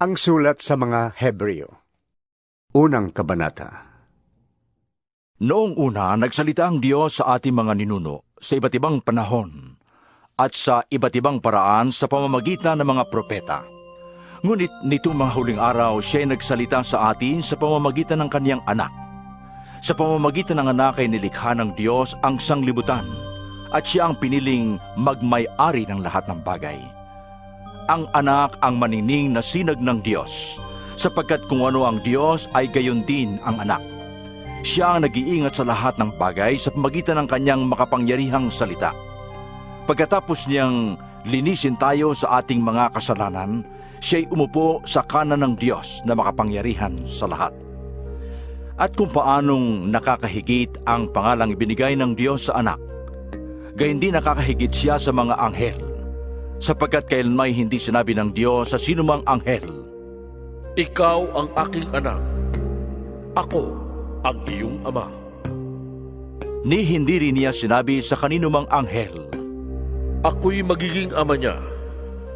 Ang sulat sa mga Hebreo. Unang kabanata. Noong una, nagsalita ang Diyos sa ating mga ninuno sa iba't ibang panahon at sa iba't ibang paraan sa pamamagitan ng mga propeta. Ngunit nitong mga huling araw, siya ay nagsalita sa atin sa pamamagitan ng kaniyang anak. Sa pamamagitan ng anak ay nilikha ng Diyos ang sanglibutan at siya ang piniling magmay-ari ng lahat ng bagay. Ang anak ang manining na sinag ng Diyos, sapagkat kung ano ang Diyos ay gayon din ang anak. Siya ang nag-iingat sa lahat ng bagay sa pamamagitan ng kanyang makapangyarihang salita. Pagkatapos niyang linisin tayo sa ating mga kasalanan, siya'y umupo sa kanan ng Diyos na makapangyarihan sa lahat. At kung paanong nakakahigit ang pangalang ibinigay ng Diyos sa anak, gayon din nakakahigit siya sa mga anghel, sapagkat kailanmay hindi sinabi ng Diyos sa sinumang anghel, Ikaw ang aking anak, ako ang iyong ama. ni hindi rin niya sinabi sa kaninumang anghel, Ako'y magiging ama niya,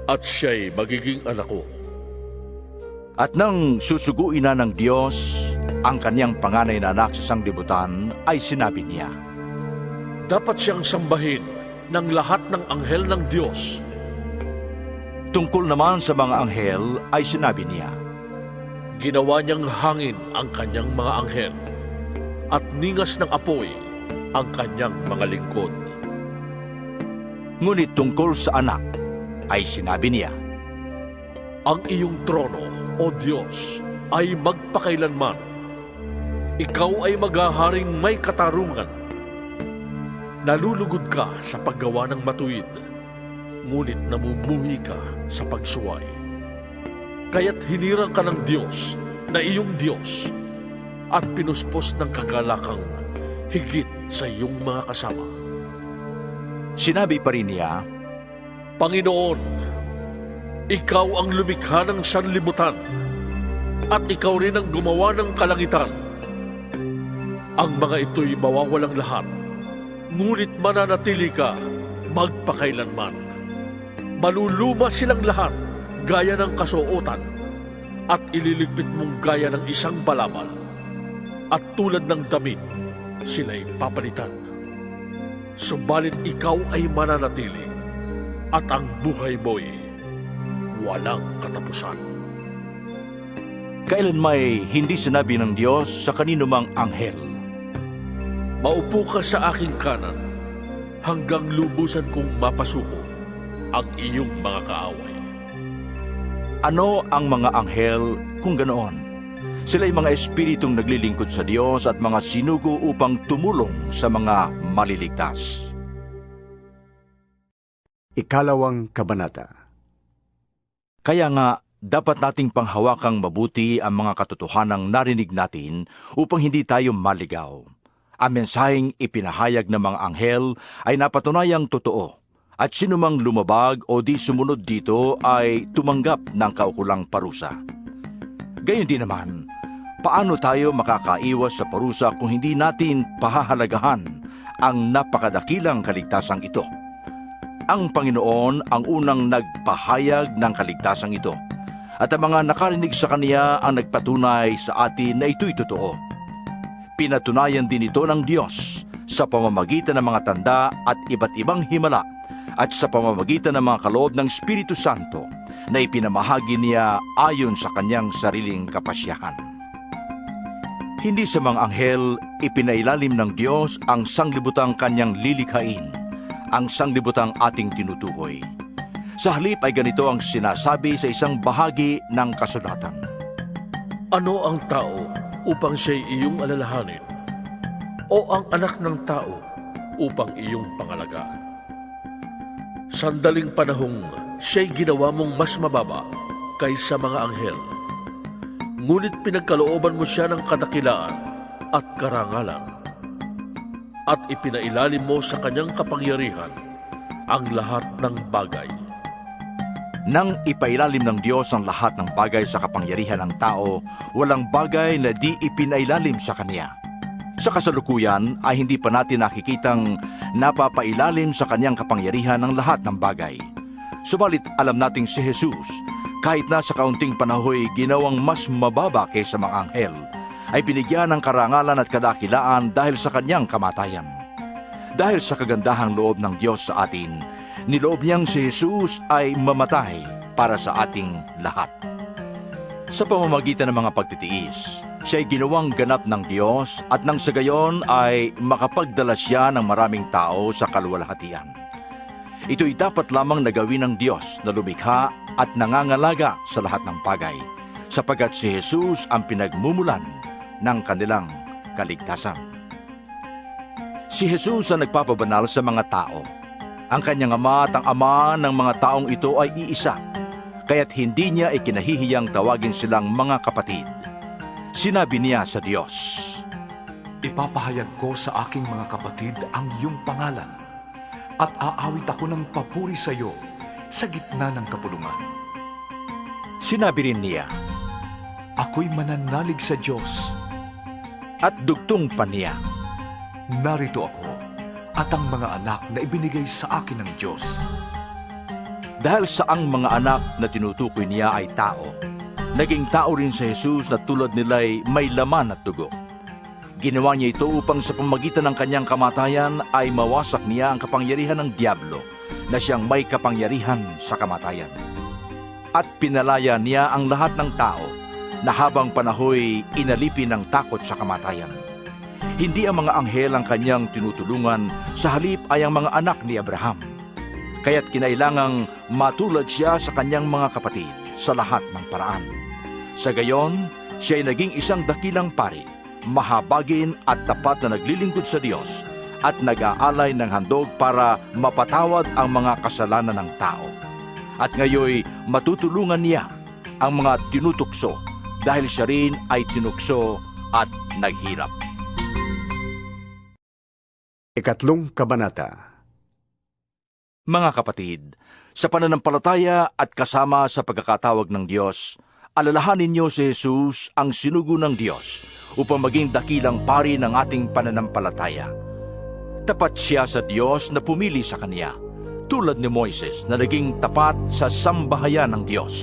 at siya'y magiging anak ko. At nang susuguin na ng Diyos ang kanyang panganay na anak sa sanglibutan, ay sinabi niya, Dapat siyang sambahin ng lahat ng anghel ng Diyos. Tungkol naman sa mga anghel ay sinabi niya, Ginawa niyang hangin ang kanyang mga anghel, at ningas ng apoy ang kanyang mga lingkod. ngunit tungkol sa anak ay sinabi niya, Ang iyong trono, O Diyos, ay magpakailanman. Ikaw ay maghaharing may katarungan. Nalulugod ka sa paggawa ng matuwid, ngunit namumuhi ka sa pagsuway. Kaya't hinirang ka ng Diyos na iyong Diyos at pinuspos ng kagalakang higit sa iyong mga kasama. sinabi pa rin niya, Panginoon, ikaw ang lumikha ng sanlibutan at ikaw rin ang gumawa ng kalangitan. Ang mga ito'y mawawalang lahat, ngunit mananatili ka magpakailanman. Maluluma silang lahat gaya ng kasuotan at ililigpit mong gaya ng isang balamal, at tulad ng damit sila'y papalitan. Subalit ikaw ay mananatili at ang buhay mo'y walang katapusan. kailanmay hindi sinabi ng Diyos sa kaninumang anghel, Maupo ka sa aking kanan hanggang lubusan kong mapasuko ang iyong mga kaaway. ano ang mga anghel kung ganoon? Sila'y mga espiritong naglilingkod sa Diyos at mga sinugo upang tumulong sa mga maliligtas. Ikalawang kabanata. Kaya nga, dapat nating panghawakang mabuti ang mga katotohanang narinig natin upang hindi tayo maligaw. Ang mensaheng ipinahayag ng mga anghel ay napatunayang totoo, at sinumang lumabag o di sumunod dito ay tumanggap ng kaukulang parusa. Gayon din naman, paano tayo makakaiwas sa parusa kung hindi natin pahahalagahan ang napakadakilang kaligtasang ito? Ang Panginoon ang unang nagpahayag ng kaligtasang ito, at ang mga nakarinig sa Kaniya ang nagpatunay sa atin na ito'y totoo. Pinatunayan din ito ng Diyos sa pamamagitan ng mga tanda at iba't ibang himala at sa pamamagitan ng mga kaloob ng Espiritu Santo na ipinamahagi niya ayon sa kanyang sariling kapasyahan. Hindi sa mga anghel ipinailalim ng Diyos ang sanglibutang kanyang lilikhain, ang sanglibutang ating tinutukoy. Sa halip ay ganito ang sinasabi sa isang bahagi ng kasulatan. Ano ang tao upang siya'y iyong alalahanin? O ang anak ng tao upang iyong pangalagaan? Sandaling panahong siya'y ginawa mong mas mababa kaysa mga anghel. Ngunit pinagkalooban mo siya ng kadakilaan at karangalan, at ipinailalim mo sa kanyang kapangyarihan ang lahat ng bagay. Nang ipailalim ng Diyos ang lahat ng bagay sa kapangyarihan ng tao, walang bagay na di ipinailalim sa Kanya. Sa kasalukuyan ay hindi pa natin nakikitang napapailalim sa Kanyang kapangyarihan ng lahat ng bagay. Subalit alam nating si Jesus, kahit na sa kaunting panahoy ginawang mas mababa kaysa mga anghel, ay binigyan ng karangalan at kadakilaan dahil sa kanyang kamatayan. Dahil sa kagandahang loob ng Diyos sa atin, niloob niyang si Jesus ay mamatay para sa ating lahat. Sa pamamagitan ng mga pagtitiis, siya ay ginawang ganap ng Diyos at nang sa gayon ay makapagdala siya ng maraming tao sa kaluwalhatian. Ito'y dapat lamang na gawin ng Diyos na lumikha at nangangalaga sa lahat ng bagay, sapagkat si Jesus ang pinagmumulan ng kanilang kaligtasan. Si Jesus ang nagpapabanal sa mga tao. Ang kanyang ama at ang ama ng mga taong ito ay iisa, kaya't hindi niya ikinahihiyang tawagin silang mga kapatid. Sinabi niya sa Diyos, Ipapahayag ko sa aking mga kapatid ang iyong pangalan, at aawit ako ng papuri sa iyo sa gitna ng kapulungan. Sinabi rin niya, Ako'y mananalig sa Diyos. at dugtong pa niya, Narito ako at ang mga anak na ibinigay sa akin ng Diyos. dahil sa ang mga anak na tinutukoy niya ay tao, naging tao rin si Jesus na tulad nila'y may laman at dugo. Ginawa niya ito upang sa pamagitan ng kanyang kamatayan ay mawasak niya ang kapangyarihan ng Diablo na siyang may kapangyarihan sa kamatayan. At pinalaya niya ang lahat ng tao na habang panahoy inalipin ng takot sa kamatayan. Hindi ang mga anghel ang kanyang tinutulungan, sa halip ay ang mga anak ni Abraham. Kaya't kinailangang matulad siya sa kanyang mga kapatid sa lahat ng paraan. Sa gayon, siya ay naging isang dakilang pari, mahabagin at tapat na naglilingkod sa Diyos at nag-aalay ng handog para mapatawad ang mga kasalanan ng tao. At ngayoy matutulungan niya ang mga tinutukso dahil siya rin ay tinukso at naghirap. Ikatlong kabanata. Mga kapatid, sa pananampalataya at kasama sa pagkakatawag ng Diyos, alalahanin niyo si Jesus ang sinugo ng Diyos upang maging dakilang pari ng ating pananampalataya. Tapat siya sa Diyos na pumili sa Kanya, tulad ni Moises na naging tapat sa sambahayan ng Diyos.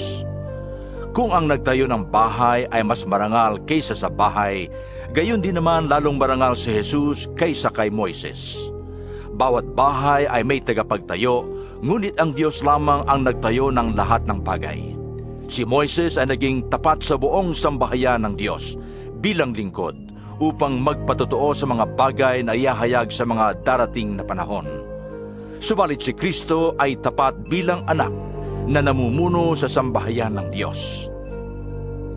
Kung ang nagtayo ng bahay ay mas marangal kaysa sa bahay, gayon din naman lalong marangal si Jesus kaysa kay Moises. Bawat bahay ay may tagapagtayo, ngunit ang Diyos lamang ang nagtayo ng lahat ng bagay. Si Moises ay naging tapat sa buong sambahayan ng Diyos bilang lingkod upang magpatotoo sa mga bagay na iahayag sa mga darating na panahon. Subalit si Kristo ay tapat bilang anak na namumuno sa sambahayan ng Diyos.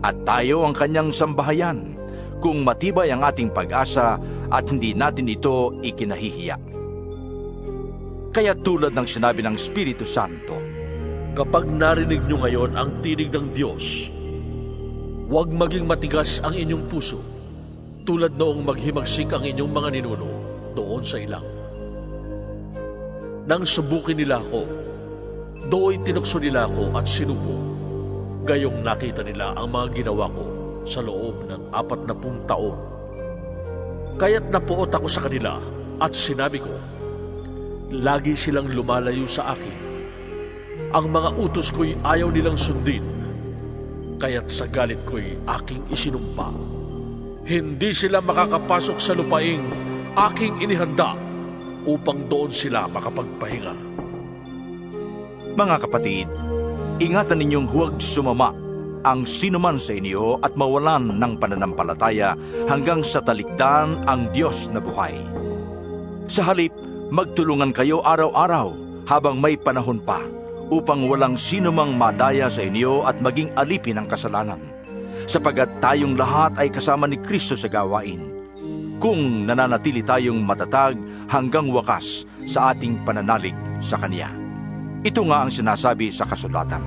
At tayo ang kanyang sambahayan kung matibay ang ating pag-asa at hindi natin ito ikinahihiya. Kaya tulad ng sinabi ng Espiritu Santo, Kapag narinig nyo ngayon ang tinig ng Diyos, huwag maging matigas ang inyong puso, tulad noong maghimagsik ang inyong mga ninuno doon sa ilang. Nang subukin nila ako, doon tinukso nila ako at sinubo. Gayong nakita nila ang mga ginawa ko sa loob ng 40 taon. Kaya't napuot ako sa kanila at sinabi ko, lagi silang lumalayo sa akin. Ang mga utos ko'y ayaw nilang sundin, kaya't sa galit ko'y aking isinumpa. Hindi sila makakapasok sa lupaing aking inihanda upang doon sila makapagpahinga. mga kapatid, ingatan ninyong huwag sumama ang sinuman sa inyo at mawalan ng pananampalataya hanggang sa talikdan ang Diyos na buhay. Sa halip, magtulungan kayo araw-araw habang may panahon pa upang walang sinumang madaya sa inyo at maging alipin ng kasalanan, sapagat tayong lahat ay kasama ni Kristo sa gawain, kung nananatili tayong matatag hanggang wakas sa ating pananalig sa Kanya. Ito nga ang sinasabi sa kasulatan.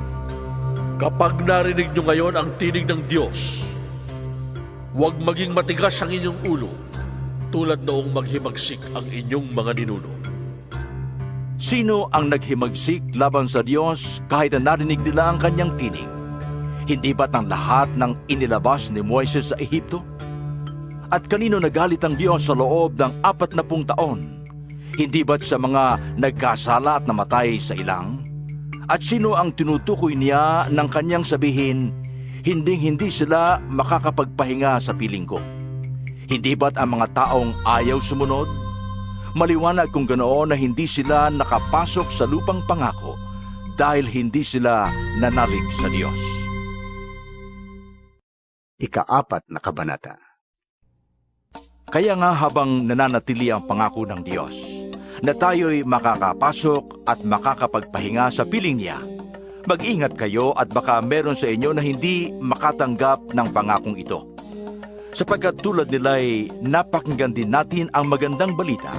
Kapag narinig nyo ngayon ang tinig ng Diyos, huwag maging matigas ang inyong ulo, tulad noong maghimagsik ang inyong mga ninuno. Sino ang naghimagsik laban sa Diyos kahit na narinig nila ang kanyang tinig? Hindi ba't ang lahat ng inilabas ni Moises sa Ehipto? At kanino nagalit ang Diyos sa loob ng 40 taon? Hindi ba't sa mga nagkasala at namatay sa ilang? At sino ang tinutukoy niya ng kanyang sabihin, hindi sila makakapagpahinga sa piling ko? Hindi ba't ang mga taong ayaw sumunod? Maliwanag kung ganoon na hindi sila nakapasok sa lupang pangako dahil hindi sila nanalig sa Diyos. Ika-4 na kabanata. Kaya nga habang nananatili ang pangako ng Diyos, na tayo'y makakapasok at makakapagpahinga sa piling niya, mag-ingat kayo at baka meron sa inyo na hindi makatanggap ng pangakong ito. Sapagkat tulad nila'y napakinggan din natin ang magandang balita,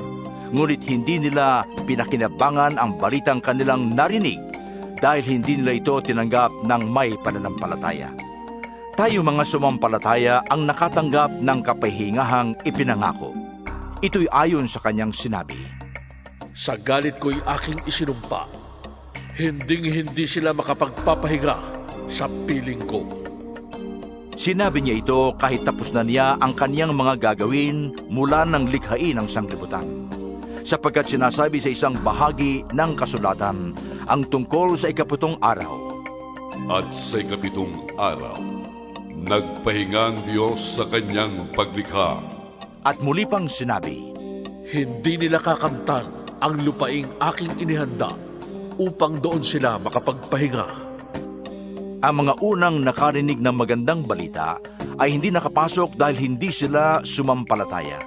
ngunit hindi nila pinakinabangan ang balitang kanilang narinig dahil hindi nila ito tinanggap ng may pananampalataya. Tayo mga sumampalataya ang nakatanggap ng kapahingahang ipinangako. Ito'y ayon sa kanyang sinabi, Sa galit ko'y aking isinumpa, hindi sila makapagpapahinga sa piling ko. Sinabi niya ito kahit tapos na niya ang kaniyang mga gagawin mula ng likhain ng sanglibutan. Sapagkat sinasabi sa isang bahagi ng kasulatan ang tungkol sa 7 araw. At sa 7 araw, nagpahinga ang Diyos sa kanyang paglikha. At muli pang sinabi, Hindi nila kakamtan ang lupaing aking inihanda upang doon sila makapagpahinga. ang mga unang nakarinig ng magandang balita ay hindi nakapasok dahil hindi sila sumampalataya.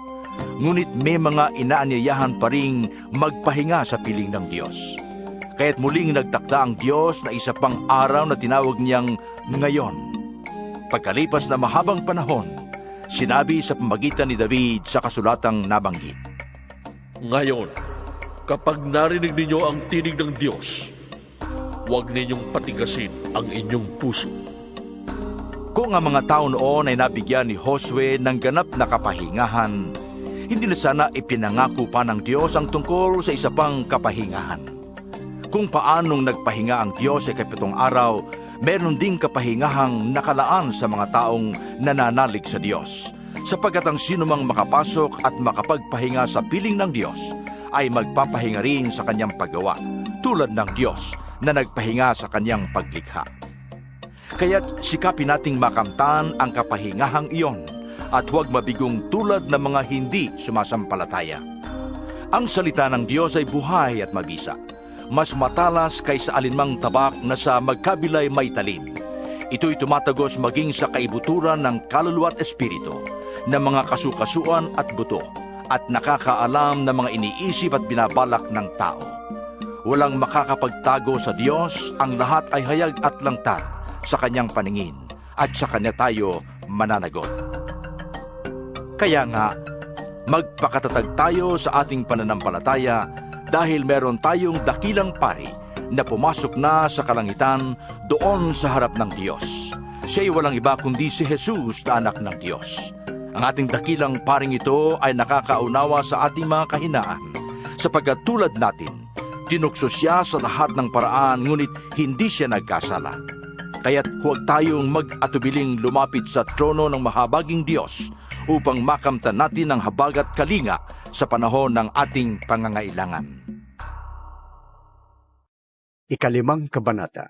Ngunit may mga inaanyayahan pa ring magpahinga sa piling ng Diyos. Kaya't muling nagtakda ang Diyos na isa pang araw na tinawag niyang ngayon. Pagkalipas na mahabang panahon, sinabi sa pamagitan ni David sa kasulatang nabanggit, Ngayon, kapag narinig ninyo ang tinig ng Diyos, huwag ninyong patigasin ang inyong puso. Kung ang mga tao noon ay nabigyan ni Josue ng ganap na kapahingahan, hindi na sana ipinangako pa ng Diyos ang tungkol sa isa pang kapahingahan. Kung paanong nagpahinga ang Diyos sa 7 araw, meron ding kapahingahang nakalaan sa mga taong nananalig sa Diyos, sapagkat ang sinumang makapasok at makapagpahinga sa piling ng Diyos ay magpapahinga rin sa kanyang paggawa, tulad ng Diyos na nagpahinga sa kanyang paglikha. Kaya't sikapin nating makamtan ang kapahingahang iyon at huwag mabigong tulad ng mga hindi sumasampalataya. Ang salita ng Diyos ay buhay at mabisa, mas matalas kaysa alinmang tabak na sa magkabilay may talim. Ito'y tumatagos maging sa kaibuturan ng kaluluwa at espiritu, ng mga kasukasuan at buto, at nakakaalam ng mga iniisip at binabalak ng tao. Walang makakapagtago sa Diyos, ang lahat ay hayag at langtat sa kanyang paningin, at sa kanya tayo mananagot. Kaya nga, magpakatatag tayo sa ating pananampalataya dahil meron tayong dakilang pari na pumasok na sa kalangitan doon sa harap ng Diyos. Siya'y walang iba kundi si Jesus na anak ng Diyos. Ang ating dakilang paring ito ay nakakaunawa sa ating mga kahinaan, sapagkat tulad natin, tinukso siya sa lahat ng paraan ngunit hindi siya nagkasala. Kaya't huwag tayong mag-atubiling lumapit sa trono ng mahabaging Diyos upang makamtan natin ang habag at kalinga sa panahon ng ating pangangailangan. 5 kabanata.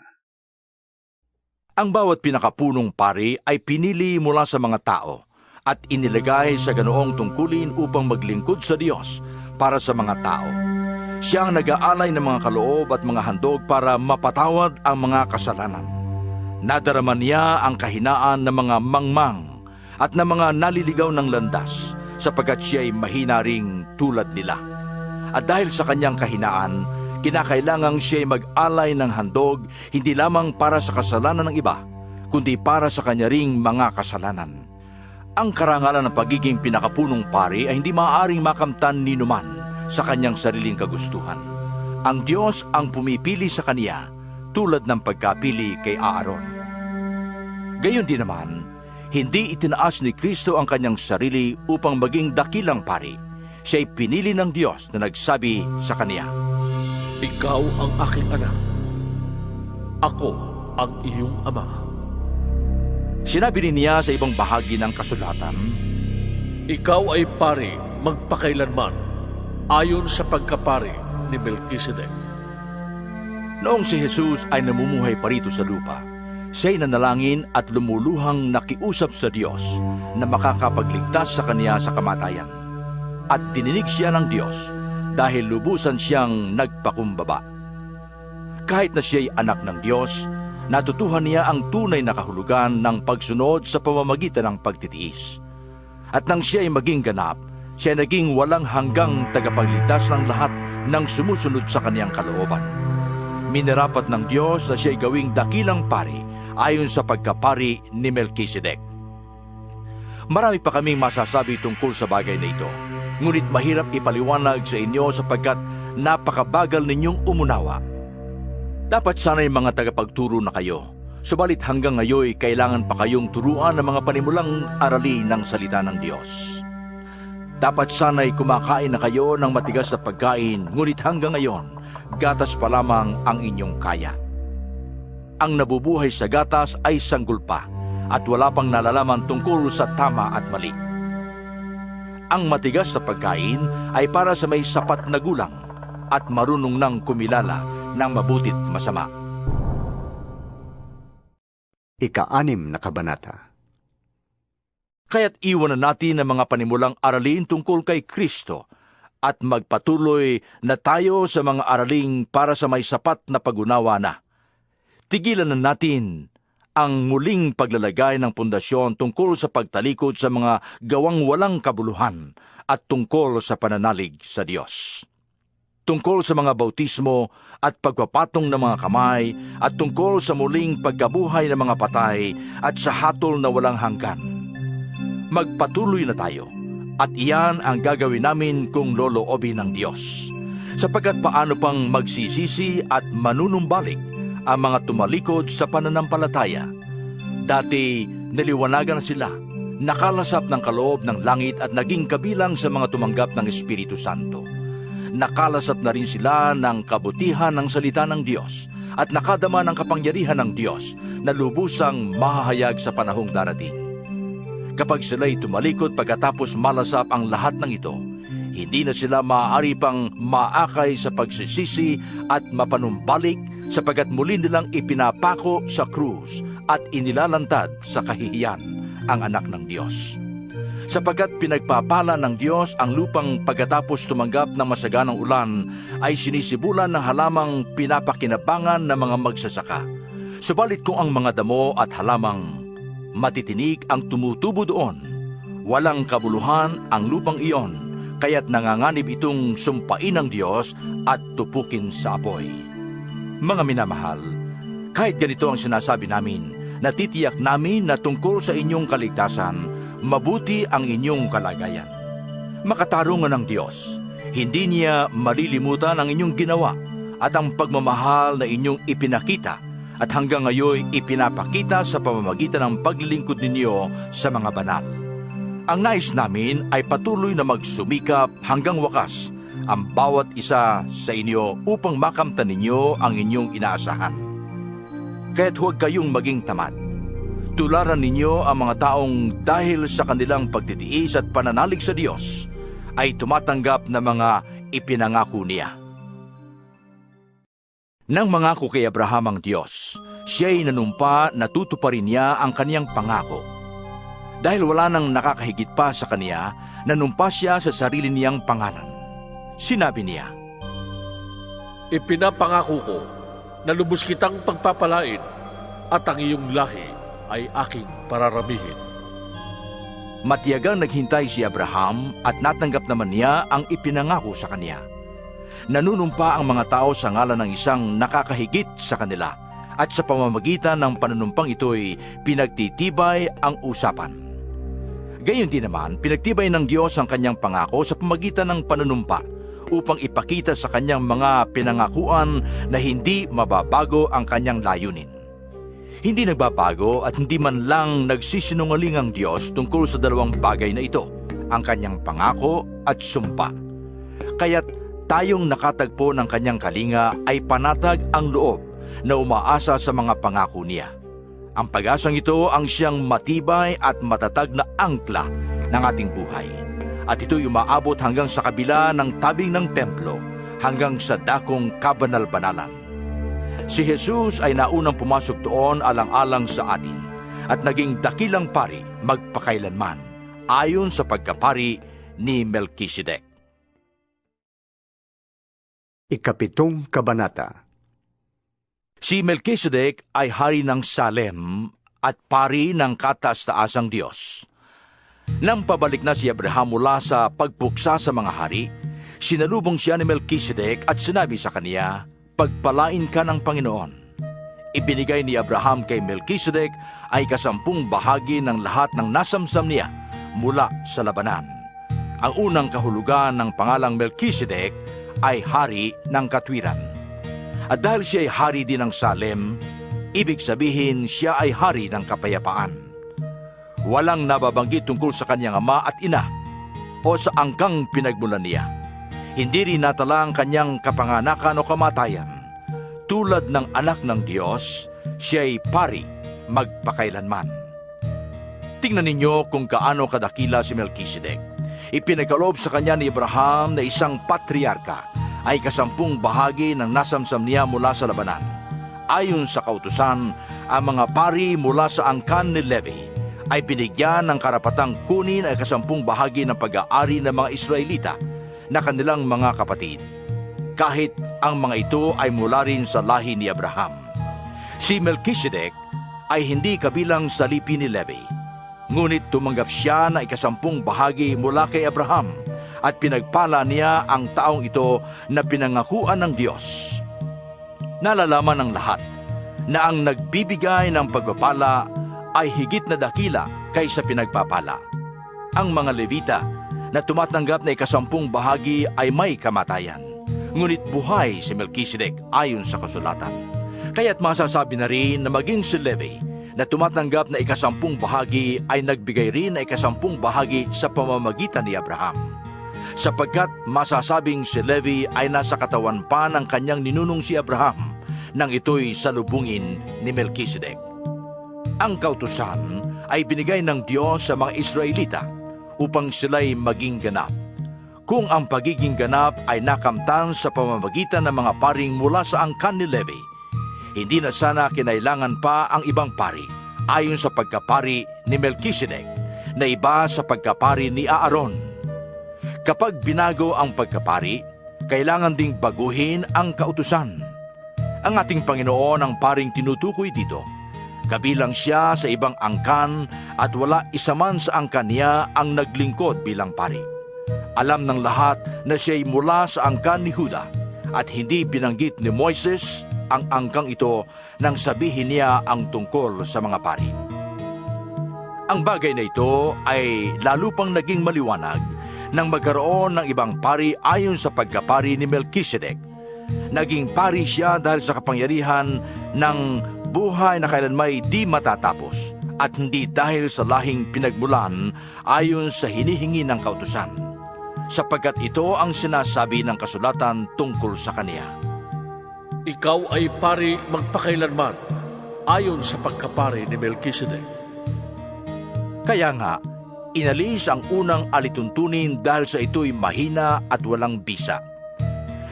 Ang bawat pinakapunong pari ay pinili mula sa mga tao at inilagay sa ganoong tungkulin upang maglingkod sa Diyos para sa mga tao. Siya ang nag-aalay ng mga kaloob at mga handog para mapatawad ang mga kasalanan. Nadarama niya ang kahinaan ng mga mangmang at ng mga naliligaw ng landas, sapagkat siya'y mahina ring tulad nila. At dahil sa kanyang kahinaan, kinakailangang siya'y mag-alay ng handog hindi lamang para sa kasalanan ng iba, kundi para sa kanya ring mga kasalanan. Ang karangalan ng pagiging pinakapunong pari ay hindi maaaring makamtan ni numan sa kanyang sariling kagustuhan. Ang Diyos ang pumipili sa kaniya, tulad ng pagkapili kay Aaron. Gayon din naman, hindi itinaas ni Kristo ang kanyang sarili upang maging dakilang pari. Siya'y pinili ng Diyos na nagsabi sa kaniya, Ikaw ang aking anak. Ako ang iyong ama. Sinabi rin niya sa ibang bahagi ng kasulatan, Ikaw ay pari magpakailanman, ayon sa pagkapari ni Melchizedek. Noong si Jesus ay namumuhay pa rito sa lupa, siya'y nanalangin at lumuluhang nakiusap sa Diyos na makakapagligtas sa kaniya sa kamatayan. At dininig siya ng Diyos dahil lubusan siyang nagpakumbaba. Kahit na siya'y anak ng Diyos, natutuhan niya ang tunay na kahulugan ng pagsunod sa pamamagitan ng pagtitiis. At nang siya'y maging ganap, siya naging walang hanggang tagapagligtas ng lahat ng sumusunod sa kaniyang kalooban. Minarapat ng Diyos na siya'y gawing dakilang pari ayon sa pagkapari ni Melchizedek. Marami pa kaming masasabi tungkol sa bagay na ito, ngunit mahirap ipaliwanag sa inyo sapagkat napakabagal ninyong umunawa. Dapat sana'y mga tagapagturo na kayo, subalit hanggang ngayon kailangan pa kayong turuan ng mga panimulang arali ng salita ng Diyos. Dapat sana'y kumakain na kayo ng matigas na pagkain, ngunit hanggang ngayon, gatas pa lamang ang inyong kaya. Ang nabubuhay sa gatas ay sanggol pa, at wala pang nalalaman tungkol sa tama at mali. Ang matigas na pagkain ay para sa may sapat na gulang at marunong nang kumilala ng mabutit masama. Ika-6 na kabanata. Kaya't iwanan natin ang mga panimulang aralin tungkol kay Kristo at magpatuloy na tayo sa mga araling para sa may sapat na pag-unawa na. Tigilan na natin ang muling paglalagay ng pundasyon tungkol sa pagtalikod sa mga gawang walang kabuluhan at tungkol sa pananalig sa Diyos. Tungkol sa mga bautismo at pagpapatong ng mga kamay at tungkol sa muling pagkabuhay ng mga patay at sa hatol na walang hanggan. Magpatuloy na tayo at iyan ang gagawin namin kung loloobin ng Diyos. Sapagkat paano pang magsisisi at manunumbalik ang mga tumalikod sa pananampalataya. Dati naliwanagan na sila, nakalasap ng kaloob ng langit at naging kabilang sa mga tumanggap ng Espiritu Santo. Nakalasap na rin sila ng kabutihan ng salita ng Diyos at nakadama ng kapangyarihan ng Diyos na lubusang mahahayag sa panahong darating. Kapag sila'y tumalikod pagkatapos malasap ang lahat ng ito, hindi na sila maaari pang maakay sa pagsisisi at mapanumbalik sapagkat muli nilang ipinapako sa krus at inilalantad sa kahihiyan ang anak ng Diyos. Sapagkat pinagpapala ng Diyos ang lupang pagkatapos tumanggap ng masaganang ulan ay sinisibulan ng halamang pinapakinabangan ng mga magsasaka. Subalit kung ang mga damo at halamang matitinig ang tumutubo doon, walang kabuluhan ang lupang iyon, kaya't nanganganib itong sumpain ng Diyos at tupukin sa apoy. Mga minamahal, kahit ganito ang sinasabi namin, natitiyak namin na tungkol sa inyong kaligtasan, mabuti ang inyong kalagayan. Makatarungan ng Diyos, hindi niya malilimutan ang inyong ginawa at ang pagmamahal na inyong ipinakita at hanggang ngayon ipinapakita sa pamamagitan ng paglilingkod ninyo sa mga banal. Ang nais namin ay patuloy na magsumikap hanggang wakas ang bawat isa sa inyo upang makamtan ninyo ang inyong inaasahan. Kaya't huwag kayong maging tamad. Tularan ninyo ang mga taong dahil sa kanilang pagtitiis at pananalig sa Diyos ay tumatanggap ng mga ipinangako niya. Nang mangako kay Abraham ang Diyos, siya'y nanumpa na tutuparin niya ang kaniyang pangako. Dahil wala nang nakakahigit pa sa kaniya, nanumpa siya sa sarili niyang pangalan. Sinabi niya, Ipinapangako ko na lubos kitang pagpapalain at ang iyong lahi ay aking pararamihin. Matiyagang naghintay si Abraham at natanggap naman niya ang ipinangako sa kaniya. Nanunumpa ang mga tao sa ngalan ng isang nakakahigit sa kanila at sa pamamagitan ng panunumpang ito'y pinagtitibay ang usapan. Gayon din naman, pinagtibay ng Diyos ang kanyang pangako sa pamamagitan ng panunumpa upang ipakita sa kanyang mga pinangakuan na hindi mababago ang kanyang layunin. Hindi nagbabago at hindi man lang nagsisinungaling ang Diyos tungkol sa dalawang bagay na ito, ang kanyang pangako at sumpa. Kaya't tayong nakatagpo ng kanyang kalinga ay panatag ang loob na umaasa sa mga pangako niya. Ang pag-asang ito ang siyang matibay at matatag na angkla ng ating buhay. At ito'y umaabot hanggang sa kabila ng tabing ng templo, hanggang sa dakong kabanal-banalan. Si Jesus ay naunang pumasok doon alang-alang sa atin at naging dakilang pari magpakailanman ayon sa pagkapari ni Melkisedek. Ikapitong Kabanata. Si Melkisedek ay hari ng Salem at pari ng kataas-taasang Diyos. Nang pabalik na si Abraham mula sa pagpuksa sa mga hari, sinalubong siya ni Melkisedek at sinabi sa kaniya, "Pagpalain ka ng Panginoon." Ibinigay ni Abraham kay Melkisedek ay 10 bahagi ng lahat ng nasamsam niya mula sa labanan. Ang unang kahulugan ng pangalang Melkisedek ay hari ng katwiran. At dahil siya ay hari din ng Salem, ibig sabihin siya ay hari ng kapayapaan. Walang nababanggit tungkol sa kanyang ama at ina o sa angkang pinagmulan niya. Hindi rin natala ang kanyang kapanganakan o kamatayan. Tulad ng anak ng Diyos, siya ay pari magpakailanman. Tingnan ninyo kung kaano kadakila si Melkisedek. Ipinagkaloob sa kanya ni Abraham na isang patriarka ay 10 bahagi ng nasamsam niya mula sa labanan. Ayon sa kautusan, ang mga pari mula sa angkan ni Levi ay binigyan ng karapatang kunin ay 10 bahagi ng pag-aari ng mga Israelita na kanilang mga kapatid, kahit ang mga ito ay mula rin sa lahi ni Abraham. Si Melkisedek ay hindi kabilang sa lipi ni Levi, ngunit tumanggap siya na 10 bahagi mula kay Abraham at pinagpala niya ang taong ito na pinangakuan ng Diyos. Nalalaman ng lahat na ang nagbibigay ng pagpapala ay higit na dakila kaysa pinagpapala. Ang mga Levita na tumatanggap na 10 bahagi ay may kamatayan, ngunit buhay si Melkisedek ayon sa kasulatan. Kaya't masasabi na rin na maging si Levi na tumatanggap na 10 bahagi ay nagbigay rin na 10 bahagi sa pamamagitan ni Abraham, sapagkat masasabing si Levi ay nasa katawan pa ng kanyang ninunong si Abraham nang ito'y salubungin ni Melkisedek. Ang kautusan ay binigay ng Diyos sa mga Israelita upang sila'y maging ganap. Kung ang pagiging ganap ay nakamtan sa pamamagitan ng mga paring mula sa angkan ni Levi, hindi na sana kinailangan pa ang ibang pari ayon sa pagkapari ni Melkisedek na iba sa pagkapari ni Aaron. Kapag binago ang pagkapari, kailangan ding baguhin ang kautusan. Ang ating Panginoon ang paring tinutukoy dito. Kabilang siya sa ibang angkan at wala isa man sa angkan niya ang naglingkod bilang pari. Alam ng lahat na siya'y mula sa angkan ni Juda at hindi binanggit ni Moises ang angkang ito nang sabihin niya ang tungkol sa mga pari. Ang bagay na ito ay lalo pang naging maliwanag nang magkaroon ng ibang pari ayon sa pagkapari ni Melkisedek. Naging pari siya dahil sa kapangyarihan ng buhay na kailanmay di matatapos at hindi dahil sa lahing pinagmulan ayon sa hinihingi ng kautusan, sapagkat ito ang sinasabi ng kasulatan tungkol sa kaniya. Ikaw ay pari magpakailanman ayon sa pagkapari ni Melkisedek. Kaya nga, inalis ang unang alituntunin dahil sa ito'y mahina at walang bisa,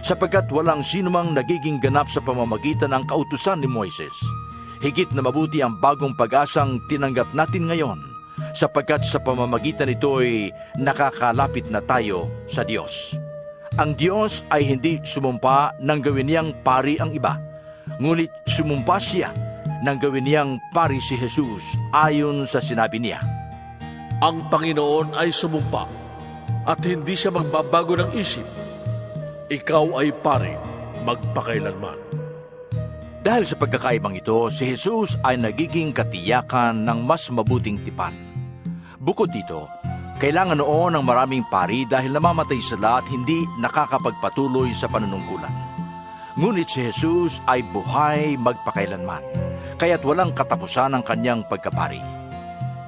sapagkat walang sinumang nagiging ganap sa pamamagitan ng kautusan ni Moises. Higit na mabuti ang bagong pag-asang tinanggap natin ngayon, sapagkat sa pamamagitan nito'y nakakalapit na tayo sa Diyos. Ang Diyos ay hindi sumumpa nang gawin niyang pari ang iba, ngunit sumumpa siya nang gawin niyang pari si Jesus ayon sa sinabi niya. Ang Panginoon ay sumumpa at hindi siya magbabago ng isip. Ikaw ay pari magpakailanman. Dahil sa pagkakaibang ito, si Jesus ay nagiging katiyakan ng mas mabuting tipan. Bukod dito, kailangan noon ng maraming pari dahil namamatay sila at hindi nakakapagpatuloy sa panunungkulan. Ngunit si Jesus ay buhay magpakailanman, kaya't walang katapusan ang kanyang pagkapari.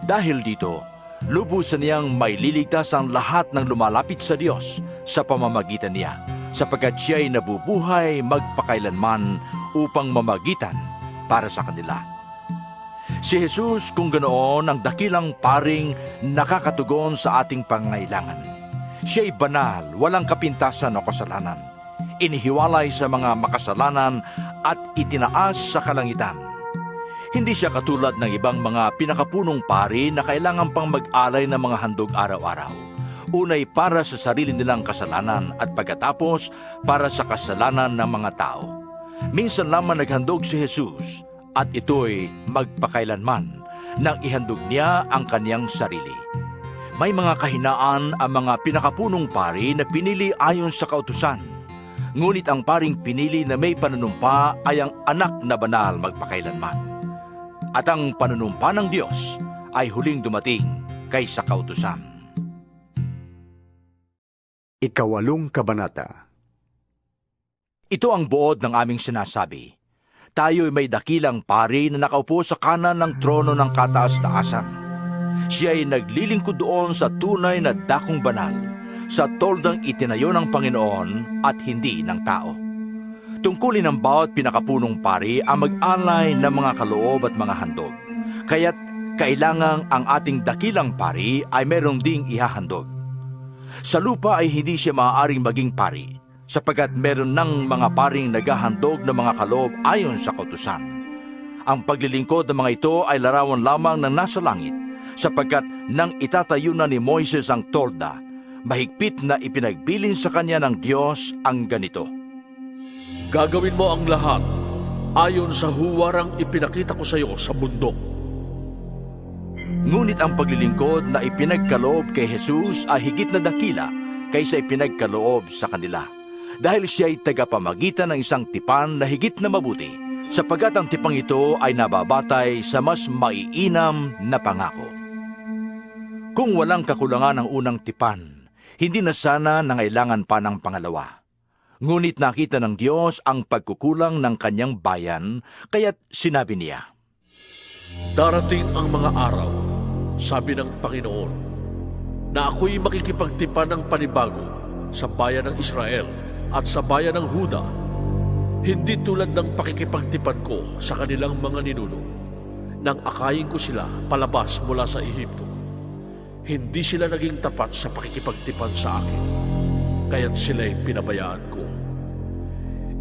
Dahil dito, lubusan niyang maililigtas ang lahat ng lumalapit sa Diyos sa pamamagitan niya, sapagkat siya ay nabubuhay magpakailanman upang mamagitan para sa kanila. Si Jesus kung ganoon ang dakilang paring nakakatugon sa ating pangangailangan. Siya'y banal, walang kapintasan o kasalanan. inihiwalay sa mga makasalanan at itinaas sa kalangitan. Hindi siya katulad ng ibang mga pinakapunong pari na kailangan pang mag-alay ng mga handog araw-araw. Unay para sa sarili nilang kasalanan at pagkatapos para sa kasalanan ng mga tao. Minsan lamang naghandog si Jesus at ito'y magpakailanman nang ihandog niya ang kaniyang sarili. May mga kahinaan ang mga pinakapunong pari na pinili ayon sa kautusan. Ngunit ang paring pinili na may panunumpa ay ang anak na banal magpakailanman. At ang panunumpa ng Diyos ay huling dumating kaysa kautusan. 8 Kabanata. Ito ang buod ng aming sinasabi. Tayo'y may dakilang pari na nakaupo sa kanan ng trono ng kataas-taasan. Siya ay naglilingkod doon sa tunay na dakong banal, sa toldang itinayo ng Panginoon at hindi ng tao. Tungkulin ng bawat pinakapunong pari ang mag-alay ng mga kaloob at mga handog. Kaya't kailangang ang ating dakilang pari ay merong ding ihahandog. Sa lupa ay hindi siya maaaring maging pari, sapagkat meron ng mga paring naghahandog ng mga kaloob ayon sa kautusan. Ang paglilingkod ng mga ito ay larawan lamang ng nasa langit, sapagkat nang itatayo na ni Moises ang tolda, mahigpit na ipinagbilin sa kanya ng Diyos ang ganito. Gagawin mo ang lahat ayon sa huwarang ipinakita ko sa iyo sa bundok. Ngunit ang paglilingkod na ipinagkaloob kay Jesus ay higit na dakila kaysa ipinagkaloob sa kanila, dahil siya ay tagapamagitan ng isang tipan na higit na mabuti, sapagkat ang tipang ito ay nababatay sa mas maiinam na pangako. Kung walang kakulangan ang unang tipan, hindi na sana nangailangan pa ng pangalawa. Ngunit nakita ng Diyos ang pagkukulang ng kanyang bayan, kaya't sinabi niya, Darating ang mga araw, sabi ng Panginoon, na ako'y makikipagtipan ng panibago sa bayan ng Israel at sa bayan ng Huda, hindi tulad ng pakikipagtipan ko sa kanilang mga ninuno, nang akayin ko sila palabas mula sa Ehipto. Hindi sila naging tapat sa pakikipagtipan sa akin, kaya't sila'y pinabayaan ko.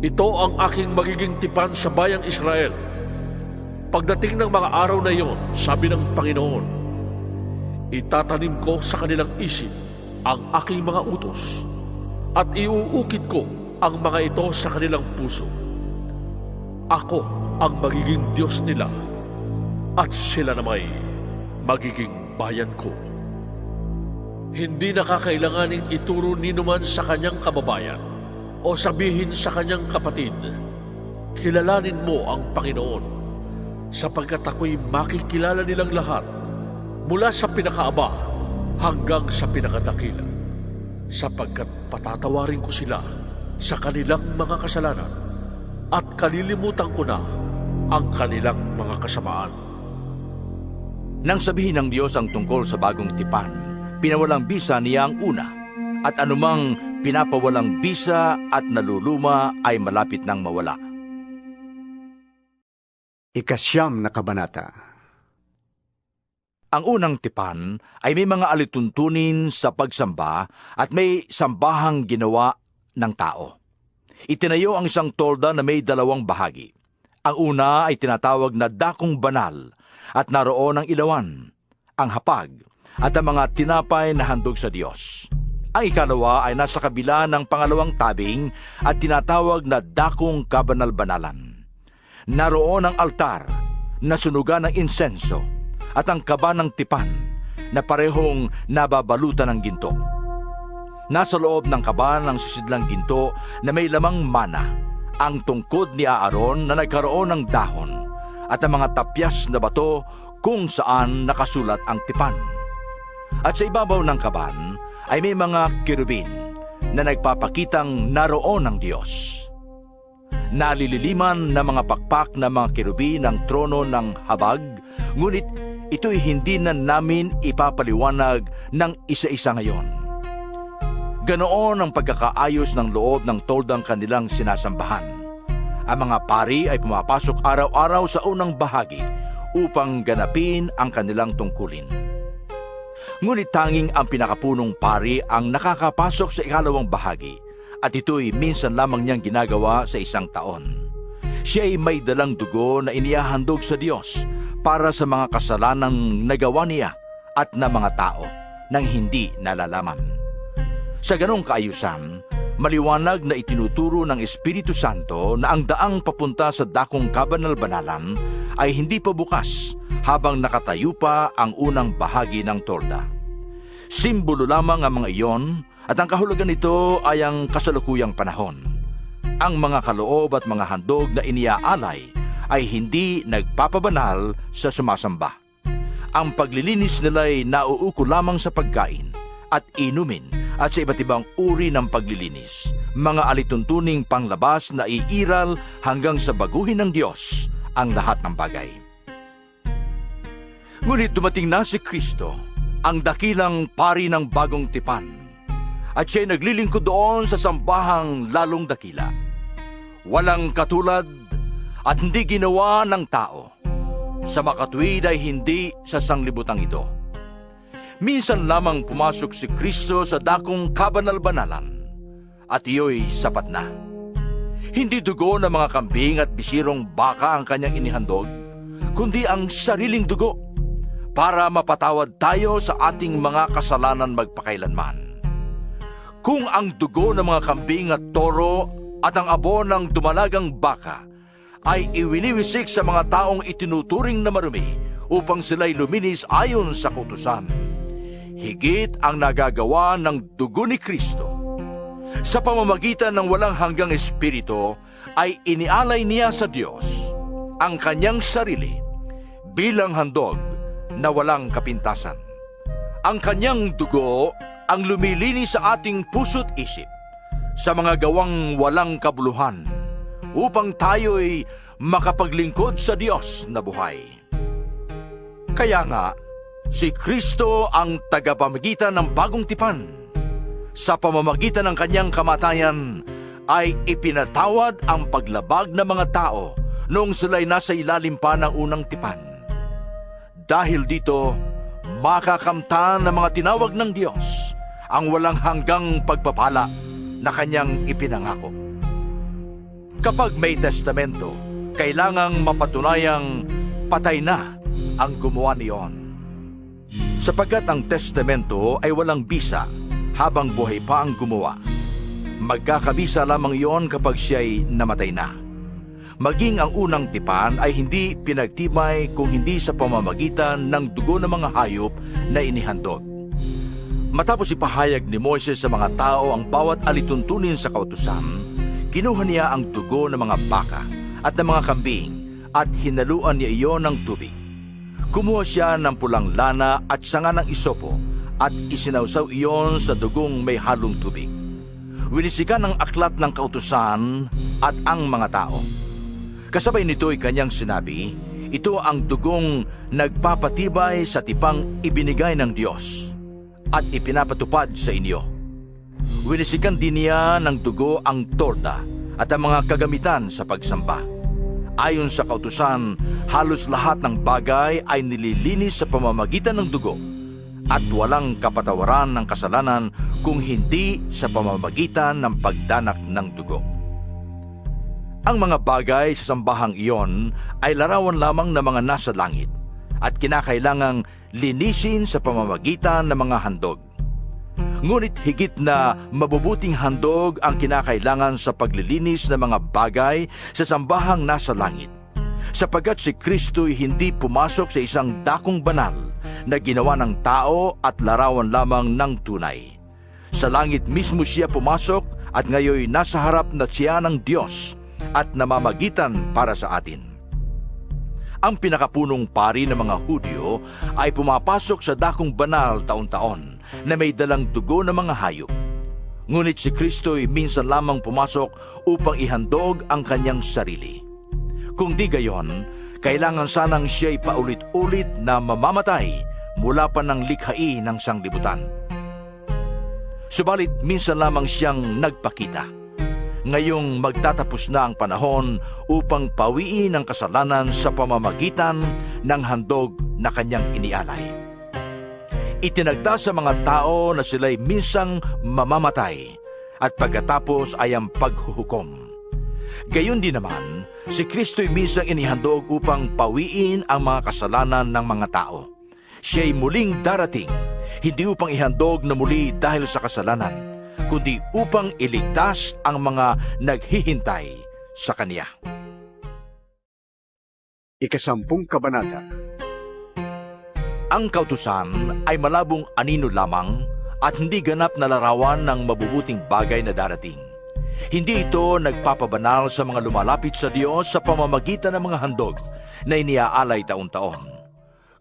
Ito ang aking magiging tipan sa bayang Israel. Pagdating ng mga araw na iyon, sabi ng Panginoon, itatanim ko sa kanilang isip ang aking mga utos, at iuukit ko ang mga ito sa kanilang puso. Ako ang magiging Diyos nila, at sila na may magiging bayan ko. Hindi nakakailanganing ituro ninuman sa kanyang kababayan o sabihin sa kanyang kapatid, kilalanin mo ang Panginoon, sapagkat ako'y makikilala nilang lahat mula sa pinakaaba hanggang sa pinakadakila, sapagkat patatawarin ko sila sa kanilang mga kasalanan at kalilimutan ko na ang kanilang mga kasamaan. Nang sabihin ng Diyos ang tungkol sa bagong tipan, pinawalang bisa niya ang una, at anumang pinapawalang bisa at naluluma ay malapit nang mawala. 9 Kabanata. Ang unang tipan ay may mga alituntunin sa pagsamba at may sambahang ginawa ng tao. Itinayo ang isang tolda na may 2 bahagi. Ang una ay tinatawag na dakong banal at naroon ang ilawan, ang hapag at ang mga tinapay na handog sa Diyos. Ang ikalawa ay nasa kabila ng pangalawang tabing at tinatawag na dakong kabanal-banalan. Naroon ang altar na sunugan ng insenso at ang kaba ng tipan na parehong nababalutan ng ginto. Nasa loob ng kaba ng sisidlang ginto na may lamang mana, ang tungkod ni Aaron na nagkaroon ng dahon at ang mga tapyas na bato kung saan nakasulat ang tipan. At sa ibabaw ng kaban ay may mga kerubin na nagpapakitang naroon ng Diyos. Nalililiman na mga pakpak na mga kerubin ang trono ng habag, ngunit ito'y hindi na namin ipapaliwanag ng isa-isa ngayon. Ganoon ang pagkakaayos ng loob ng toldang kanilang sinasambahan. Ang mga pari ay pumapasok araw-araw sa unang bahagi upang ganapin ang kanilang tungkulin. Ngunit tanging ang pinakapunong pari ang nakakapasok sa ikalawang bahagi at ito'y minsan lamang niyang ginagawa sa isang taon. Siya ay may dalang dugo na inihahandog sa Diyos para sa mga kasalanang nagawa niya at na mga tao nang hindi nalalaman. Sa ganong kaayusan, maliwanag na itinuturo ng Espiritu Santo na ang daang papunta sa dakong kabanal-banalan ay hindi pa bukas habang nakatayo pa ang unang bahagi ng tolda. Simbolo lamang ang mga iyon at ang kahulugan nito ay ang kasalukuyang panahon. Ang mga kaloob at mga handog na iniaalay ay hindi nagpapabanal sa sumasamba. Ang paglilinis nila'y nauuko lamang sa pagkain at inumin at sa iba't ibang uri ng paglilinis, mga alituntuning panglabas na iiral hanggang sa baguhin ng Diyos ang lahat ng bagay. Ngunit dumating na si Kristo, ang dakilang pari ng bagong tipan, at siya'y naglilingkod doon sa sambahang lalong dakila. Walang katulad at hindi ginawa ng tao. Sa makatuwid ay hindi sa sanglibutang ito. Minsan lamang pumasok si Kristo sa dakong kabanal-banalan, at iyo'y sapat na. Hindi dugo ng mga kambing at bisirong baka ang kanyang inihandog, kundi ang sariling dugo, para mapatawad tayo sa ating mga kasalanan magpakailanman. Kung ang dugo ng mga kambing at toro at ang abo ng dumalagang baka ay iwiniwisik sa mga taong itinuturing na marumi upang sila'y luminis ayon sa kautusan, higit ang nagagawa ng dugo ni Kristo. Sa pamamagitan ng walang hanggang espiritu ay inialay niya sa Diyos ang kanyang sarili bilang handog na walang kapintasan. Ang kanyang dugo ang lumilinis sa ating puso't isip sa mga gawang walang kabuluhan upang tayo'y makapaglingkod sa Diyos na buhay. Kaya nga, si Kristo ang tagapamagitan ng bagong tipan. Sa pamamagitan ng kanyang kamatayan ay ipinatawad ang paglabag ng mga tao noong sila'y nasa ilalim pa ng unang tipan. Dahil dito, makakamtan ng mga tinawag ng Diyos ang walang hanggang pagpapala na kanyang ipinangako. Kapag may testamento, kailangang mapatunayang patay na ang gumawa niyon. Sapagkat ang testamento ay walang bisa habang buhay pa ang gumawa. Magkakabisa lamang iyon kapag siya'y namatay na. Maging ang unang tipan ay hindi pinagtibay kung hindi sa pamamagitan ng dugo ng mga hayop na inihandog. Matapos ipahayag ni Moises sa mga tao ang bawat alituntunin sa kautusan, kinuha niya ang dugo ng mga baka at ng mga kambing at hinaluan niya iyon ng tubig. Kumuha siya ng pulang lana at sanga ng isopo at isinawsaw iyon sa dugong may halong tubig. Winisikan ng aklat ng kautusan at ang mga tao. Kasabay nito'y kanyang sinabi, ito ang dugong nagpapatibay sa tipang ibinigay ng Diyos at ipinapatupad sa inyo. Winisikan din niya ng dugo ang torda at ang mga kagamitan sa pagsamba. Ayon sa kautusan, halos lahat ng bagay ay nililinis sa pamamagitan ng dugo at walang kapatawaran ng kasalanan kung hindi sa pamamagitan ng pagdanak ng dugo. Ang mga bagay sa sambahang iyon ay larawan lamang ng mga nasa langit at kinakailangang linisin sa pamamagitan ng mga handog. Ngunit higit na mabubuting handog ang kinakailangan sa paglilinis ng mga bagay sa sambahang nasa langit, sapagkat si Kristo'y hindi pumasok sa isang dakong banal na ginawa ng tao at larawan lamang ng tunay. Sa langit mismo siya pumasok at ngayoy nasa harap na siya ng Diyos at namamagitan para sa atin. Ang pinakapunong pari ng mga Hudyo ay pumapasok sa dakong banal taon-taon na may dalang dugo ng mga hayop. Ngunit si Kristo'y minsan lamang pumasok upang ihandog ang kanyang sarili. Kung di gayon, kailangan sanang siya'y paulit-ulit na mamamatay mula pa ng likhain ng sanglibutan. Subalit minsan lamang siyang nagpakita. Ngayong magtatapos na ang panahon upang pawiin ang kasalanan sa pamamagitan ng handog na kanyang inialay. Itinagda sa mga tao na sila'y minsang mamamatay at pagkatapos ay ang paghuhukom. Gayon din naman, si Kristo'y minsan inihandog upang pawiin ang mga kasalanan ng mga tao. Siya'y muling darating, hindi upang ihandog na muli dahil sa kasalanan, kundi upang iligtas ang mga naghihintay sa Kanya. Ikasampung kabanata. Ang kautusan ay malabong anino lamang at hindi ganap na larawan ng mabubuting bagay na darating. Hindi ito nagpapabanal sa mga lumalapit sa Diyos sa pamamagitan ng mga handog na iniaalay taon-taon.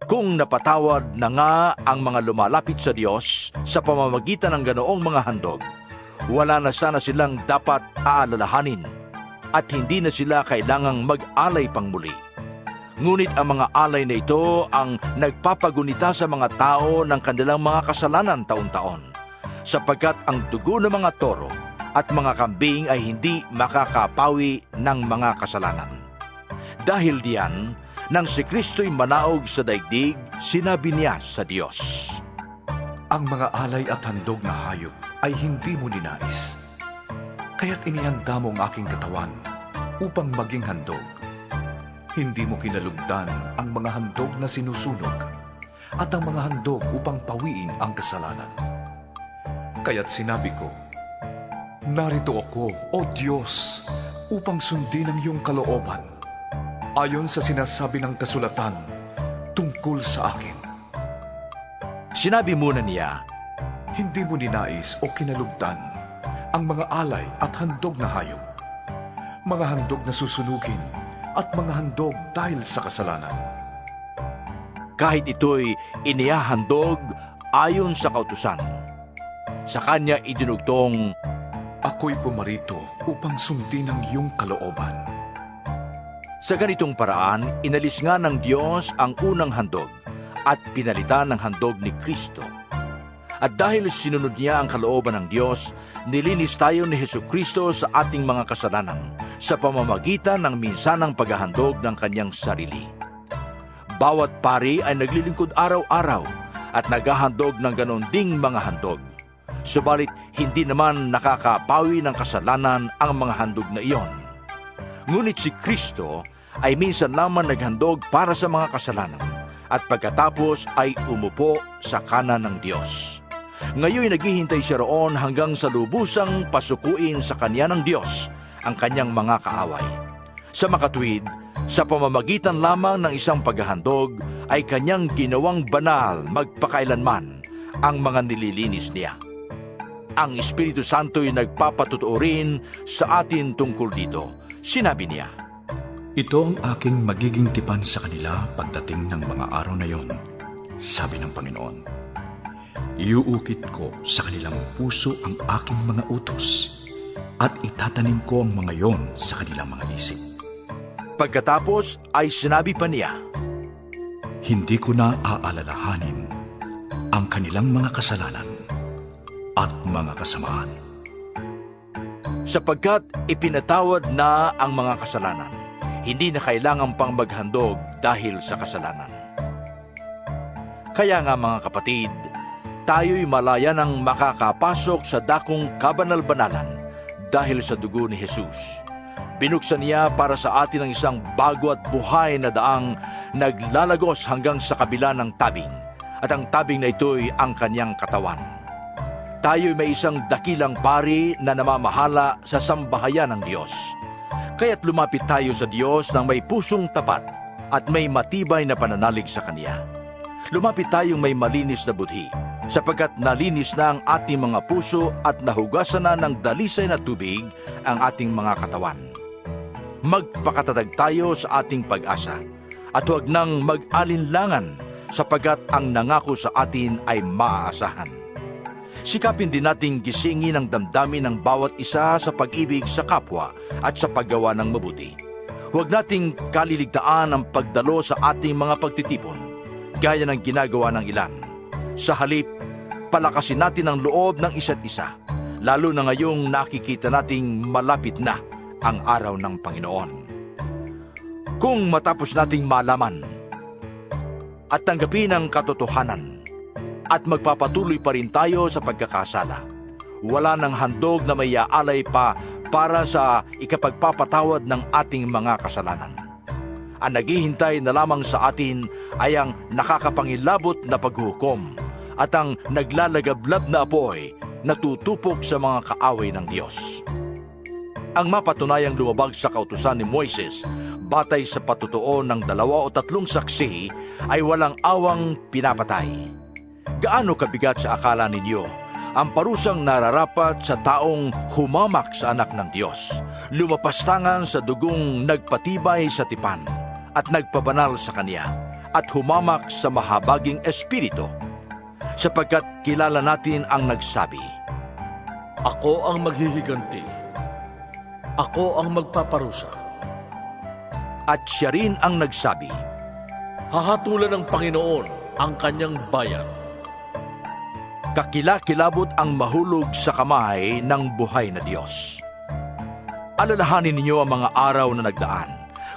Kung napatawad na nga ang mga lumalapit sa Diyos sa pamamagitan ng ganoong mga handog, wala na sana silang dapat aalalahanin at hindi na sila kailangang mag-alay pang muli. Ngunit ang mga alay na ito ang nagpapagunita sa mga tao ng kanilang mga kasalanan taon-taon, sapagkat ang dugo ng mga toro at mga kambing ay hindi makakapawi ng mga kasalanan. Dahil diyan, nang si Kristo'y manaog sa daigdig, sinabi niya sa Diyos, Ang mga alay at handog na hayop ay hindi mo ninais. Kaya't inihanda mo ang aking katawan upang maging handog. Hindi mo kinalugdan ang mga handog na sinusunog at ang mga handog upang pawiin ang kasalanan. Kaya't sinabi ko, Narito ako, O Diyos, upang sundin ang iyong kalooban, ayon sa sinasabi ng kasulatan tungkol sa akin. Sinabi muna niya, Hindi mo ninais o kinalugdan ang mga alay at handog na hayop, mga handog na susunugin, at mga handog dahil sa kasalanan. kahit ito'y inihahandog ayon sa kautusan. Sa kanya idinugtong, Ako'y pumarito upang sundin ang iyong kalooban. sa ganitong paraan, inalis nga ng Diyos ang unang handog at pinalitan ng handog ni Kristo. At dahil sinunod niya ang kalooban ng Diyos, nilinis tayo ni Hesukristo sa ating mga kasalanan sa pamamagitan ng minsanang paghahandog ng kanyang sarili. Bawat pari ay naglilingkod araw-araw at naghahandog ng ganon ding mga handog. Subalit, hindi naman nakakapawi ng kasalanan ang mga handog na iyon. Ngunit si Kristo ay minsan lamang naghandog para sa mga kasalanan at pagkatapos ay umupo sa kanan ng Diyos. Ngayon naghihintay siya roon hanggang sa lubusang pasukuin sa kanya ng Diyos ang kanyang mga kaaway. Sa makatuwid, sa pamamagitan lamang ng isang paghahandog ay kanyang ginawang banal magpakailanman ang mga nililinis niya. Ang Espiritu Santo'y nagpapatutuo rin sa atin tungkol dito. Sinabi niya, Ito ang aking magiging tipan sa kanila pagdating ng mga araw na yon, sabi ng Panginoon. Iuukit ko sa kanilang puso ang aking mga utos at itatanim ko ang mga yon sa kanilang mga isip. Pagkatapos ay sinabi pa niya, Hindi ko na aalalahanin ang kanilang mga kasalanan at mga kasamaan. sapagkat ipinatawad na ang mga kasalanan, hindi na kailangan pang maghandog dahil sa kasalanan. Kaya nga mga kapatid, tayo'y malaya ng makakapasok sa dakong kabanal-banalan dahil sa dugo ni Jesus. Binuksan niya para sa atin ang isang bago at buhay na daang naglalagos hanggang sa kabila ng tabing, at ang tabing na ito'y ang kanyang katawan. Tayo'y may isang dakilang pari na namamahala sa sambahayan ng Diyos. Kaya't lumapit tayo sa Diyos ng may pusong tapat at may matibay na pananalig sa Kanya. Lumapit tayong may malinis na budhi, sapagkat nalinis na ang ating mga puso at nahugasan na ng dalisay na tubig ang ating mga katawan. Magpakatatag tayo sa ating pag-asa at huwag nang mag-alinlangan, sapagkat ang nangako sa atin ay maaasahan. Sikapin din nating gisingin ang damdamin ng bawat isa sa pag-ibig sa kapwa at sa paggawa ng mabuti. Huwag nating kaliligtaan ang pagdalo sa ating mga pagtitipon, gaya ng ginagawa ng ilan. Sa halip, palakasin natin ang loob ng isa't isa, lalo na ngayong nakikita nating malapit na ang araw ng Panginoon. Kung matapos nating malaman at tanggapin ang katotohanan, at magpapatuloy pa rin tayo sa pagkakasala, wala ng handog na may aalay pa para sa ikapagpapatawad ng ating mga kasalanan. Ang naghihintay na lamang sa atin ay ang nakakapangilabot na paghukom at ang naglalagablab na apoy na tutupok sa mga kaaway ng Diyos. Ang mapatunayang lumabag sa kautusan ni Moises batay sa patutuo ng 2 o 3 saksi ay walang awang pinapatay. Gaano kabigat sa akala ninyo ang parusang nararapat sa taong humamak sa anak ng Diyos, lumapastangan sa dugong nagpatibay sa tipan at nagpabanal sa Kanya, at humamak sa mahabaging espiritu, sapagkat kilala natin ang nagsabi, Ako ang maghihiganti. Ako ang magpaparusa. at siya rin ang nagsabi, Hahatulan ng Panginoon ang kanyang bayan. kakilakilabot ang mahulog sa kamay ng buhay na Diyos. Alalahanin ninyo ang mga araw na nagdaan,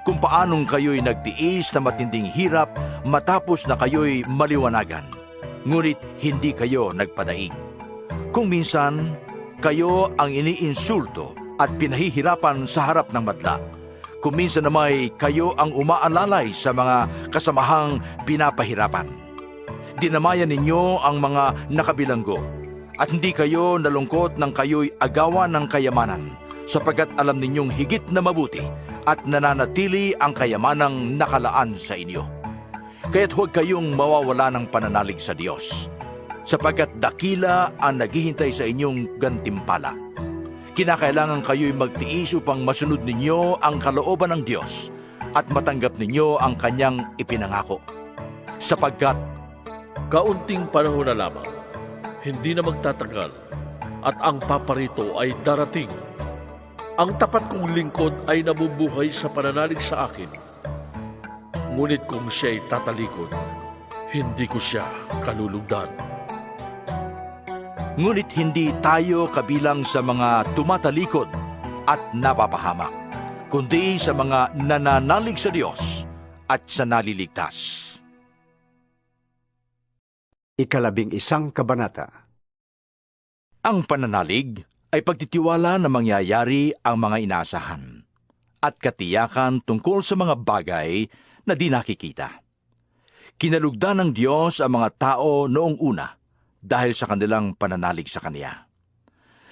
kung paanong kayo'y nagtiis na matinding hirap matapos na kayo'y maliwanagan, ngunit hindi kayo nagpadaig. Kung minsan, kayo ang iniinsulto at pinahihirapan sa harap ng madla. Kung minsan namay kayo ang umaalalay sa mga kasamahang pinapahirapan. Dinamayan ninyo ang mga nakabilanggo at hindi kayo nalungkot ng kayo'y agawan ng kayamanan, sapagkat alam ninyong higit na mabuti at nananatili ang kayamanang nakalaan sa inyo. Kaya't huwag kayong mawawala ng pananalig sa Diyos, sapagkat dakila ang naghihintay sa inyong gantimpala. Kinakailangan kayo'y magtiis upang masunod ninyo ang kalooban ng Diyos at matanggap ninyo ang Kanyang ipinangako. Sapagkat Kaunting panahon na lamang, hindi na magtatagal, at ang paparito ay darating. Ang tapat kong lingkod ay nabubuhay sa pananalig sa akin. Ngunit kung siya'y tatalikod, hindi ko siya kalulugdan. ngunit hindi tayo kabilang sa mga tumatalikod at napapahamak, kundi sa mga nananalig sa Diyos at sa naliligtas. 11 kabanata. Ang pananalig ay pagtitiwala na mangyayari ang mga inaasahan at katiyakan tungkol sa mga bagay na di nakikita. Kinalugdan ng Diyos ang mga tao noong una dahil sa kanilang pananalig sa Kanya.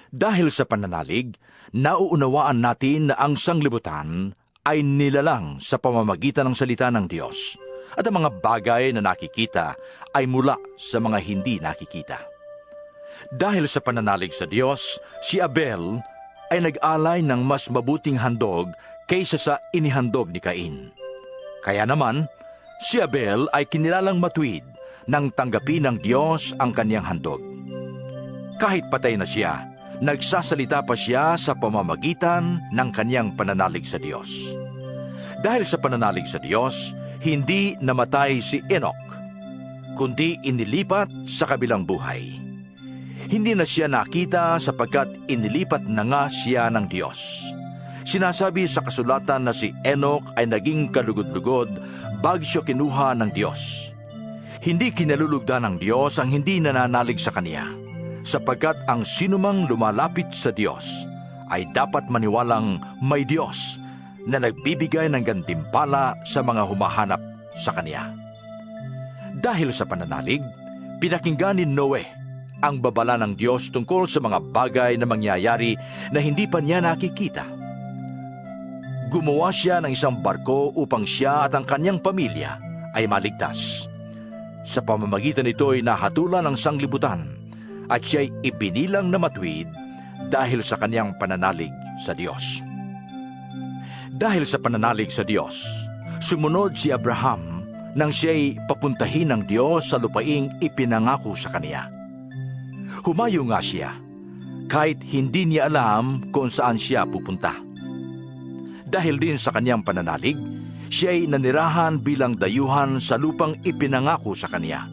Dahil sa pananalig, nauunawaan natin na ang sanglibutan ay nilalang sa pamamagitan ng salita ng Diyos, at ang mga bagay na nakikita ay mula sa mga hindi nakikita. Dahil sa pananalig sa Diyos, si Abel ay nag-alay ng mas mabuting handog kaysa sa inihandog ni Cain. Kaya naman, si Abel ay kinilalang matuwid nang tanggapin ng Diyos ang kaniyang handog. Kahit patay na siya, nagsasalita pa siya sa pamamagitan ng kaniyang pananalig sa Diyos. Dahil sa pananalig sa Diyos, hindi namatay si Enoch, kundi inilipat sa kabilang buhay. Hindi na siya nakita sapagkat inilipat na nga siya ng Diyos. Sinasabi sa kasulatan na si Enoch ay naging kalugod-lugod bago siya kinuha ng Diyos. Hindi kinalulugdan ng Diyos ang hindi nananalig sa Kanya, sapagkat ang sinumang lumalapit sa Diyos ay dapat maniwalang may Diyos na nagbibigay ng gantimpala sa mga humahanap sa Kanya. Dahil sa pananalig, pinakinggan ni Noe ang babala ng Diyos tungkol sa mga bagay na mangyayari na hindi pa niya nakikita. Gumawa siya ng isang barko upang siya at ang kanyang pamilya ay maligtas. Sa pamamagitan nito ay nahatulan ng sanglibutan at siya'y ibinilang na matuwid dahil sa kanyang pananalig sa Diyos. Dahil sa pananalig sa Diyos, sumunod si Abraham nang siya'y papuntahin ng Diyos sa lupaing ipinangako sa kaniya. Humayo nga siya, kahit hindi niya alam kung saan siya pupunta. Dahil din sa kanyang pananalig, siya'y nanirahan bilang dayuhan sa lupang ipinangako sa kaniya.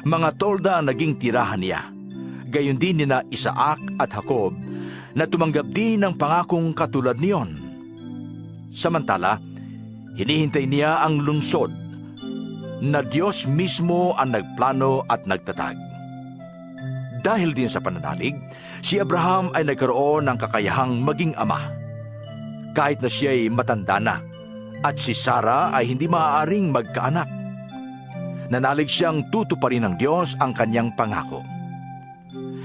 Mga tolda ang naging tirahan niya, gayon din nina Isaac at Jacob, na tumanggap din ng pangakong katulad niyon. Samantala, hinihintay niya ang lungsod na Diyos mismo ang nagplano at nagtatag. Dahil din sa pananalig, si Abraham ay nagkaroon ng kakayahang maging ama. Kahit na siya'y matanda na, at si Sarah ay hindi maaaring magkaanak. Nanalig siyang tutuparin ng Diyos ang kanyang pangako.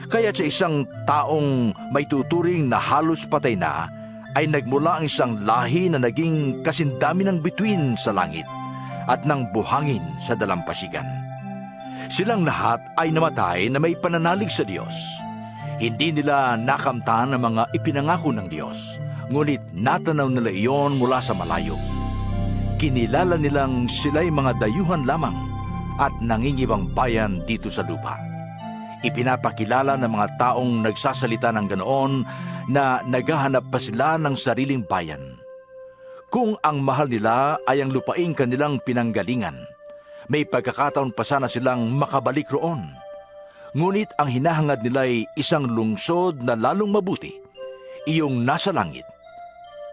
Kaya sa isang taong may tuturing na halos patay na, ay nagmula ang isang lahi na naging kasindami ng bituin sa langit at ng buhangin sa dalampasigan. Silang lahat ay namatay na may pananalig sa Diyos. Hindi nila nakamtan ang mga ipinangako ng Diyos, ngunit natanaw nila iyon mula sa malayo. Kinilala nilang sila'y mga dayuhan lamang at nangingibang bayan dito sa lupa. Ipinapakilala ng mga taong nagsasalita ng ganoon na naghahanap pa sila ng sariling bayan. Kung ang mahal nila ay ang lupaing kanilang pinanggalingan, may pagkakataon pa sana silang makabalik roon. Ngunit ang hinahangad nila ay isang lungsod na lalong mabuti, iyong nasa langit.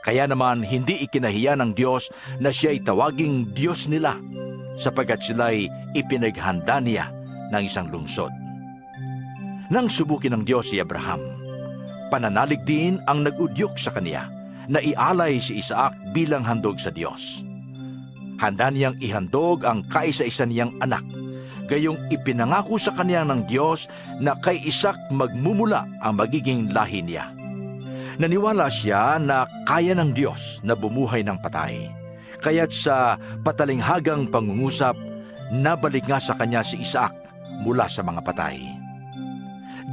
Kaya naman hindi ikinahiya ng Diyos na siya ay tawaging Diyos nila, sapagkat sila'y ipinaghanda niya ng isang lungsod. Nang subukin ng Diyos si Abraham, pananalig din ang nag-udyok sa kaniya na ialay si Isaac bilang handog sa Diyos. Handa niyang ihandog ang kaisa-isa niyang anak, gayong ipinangako sa kaniya ng Diyos na kay Isaac magmumula ang magiging lahi niya. Naniwala siya na kaya ng Diyos na bumuhay ng patay, kaya't sa patalinghagang pangungusap, nabalik nga sa kanya si Isaac mula sa mga patay.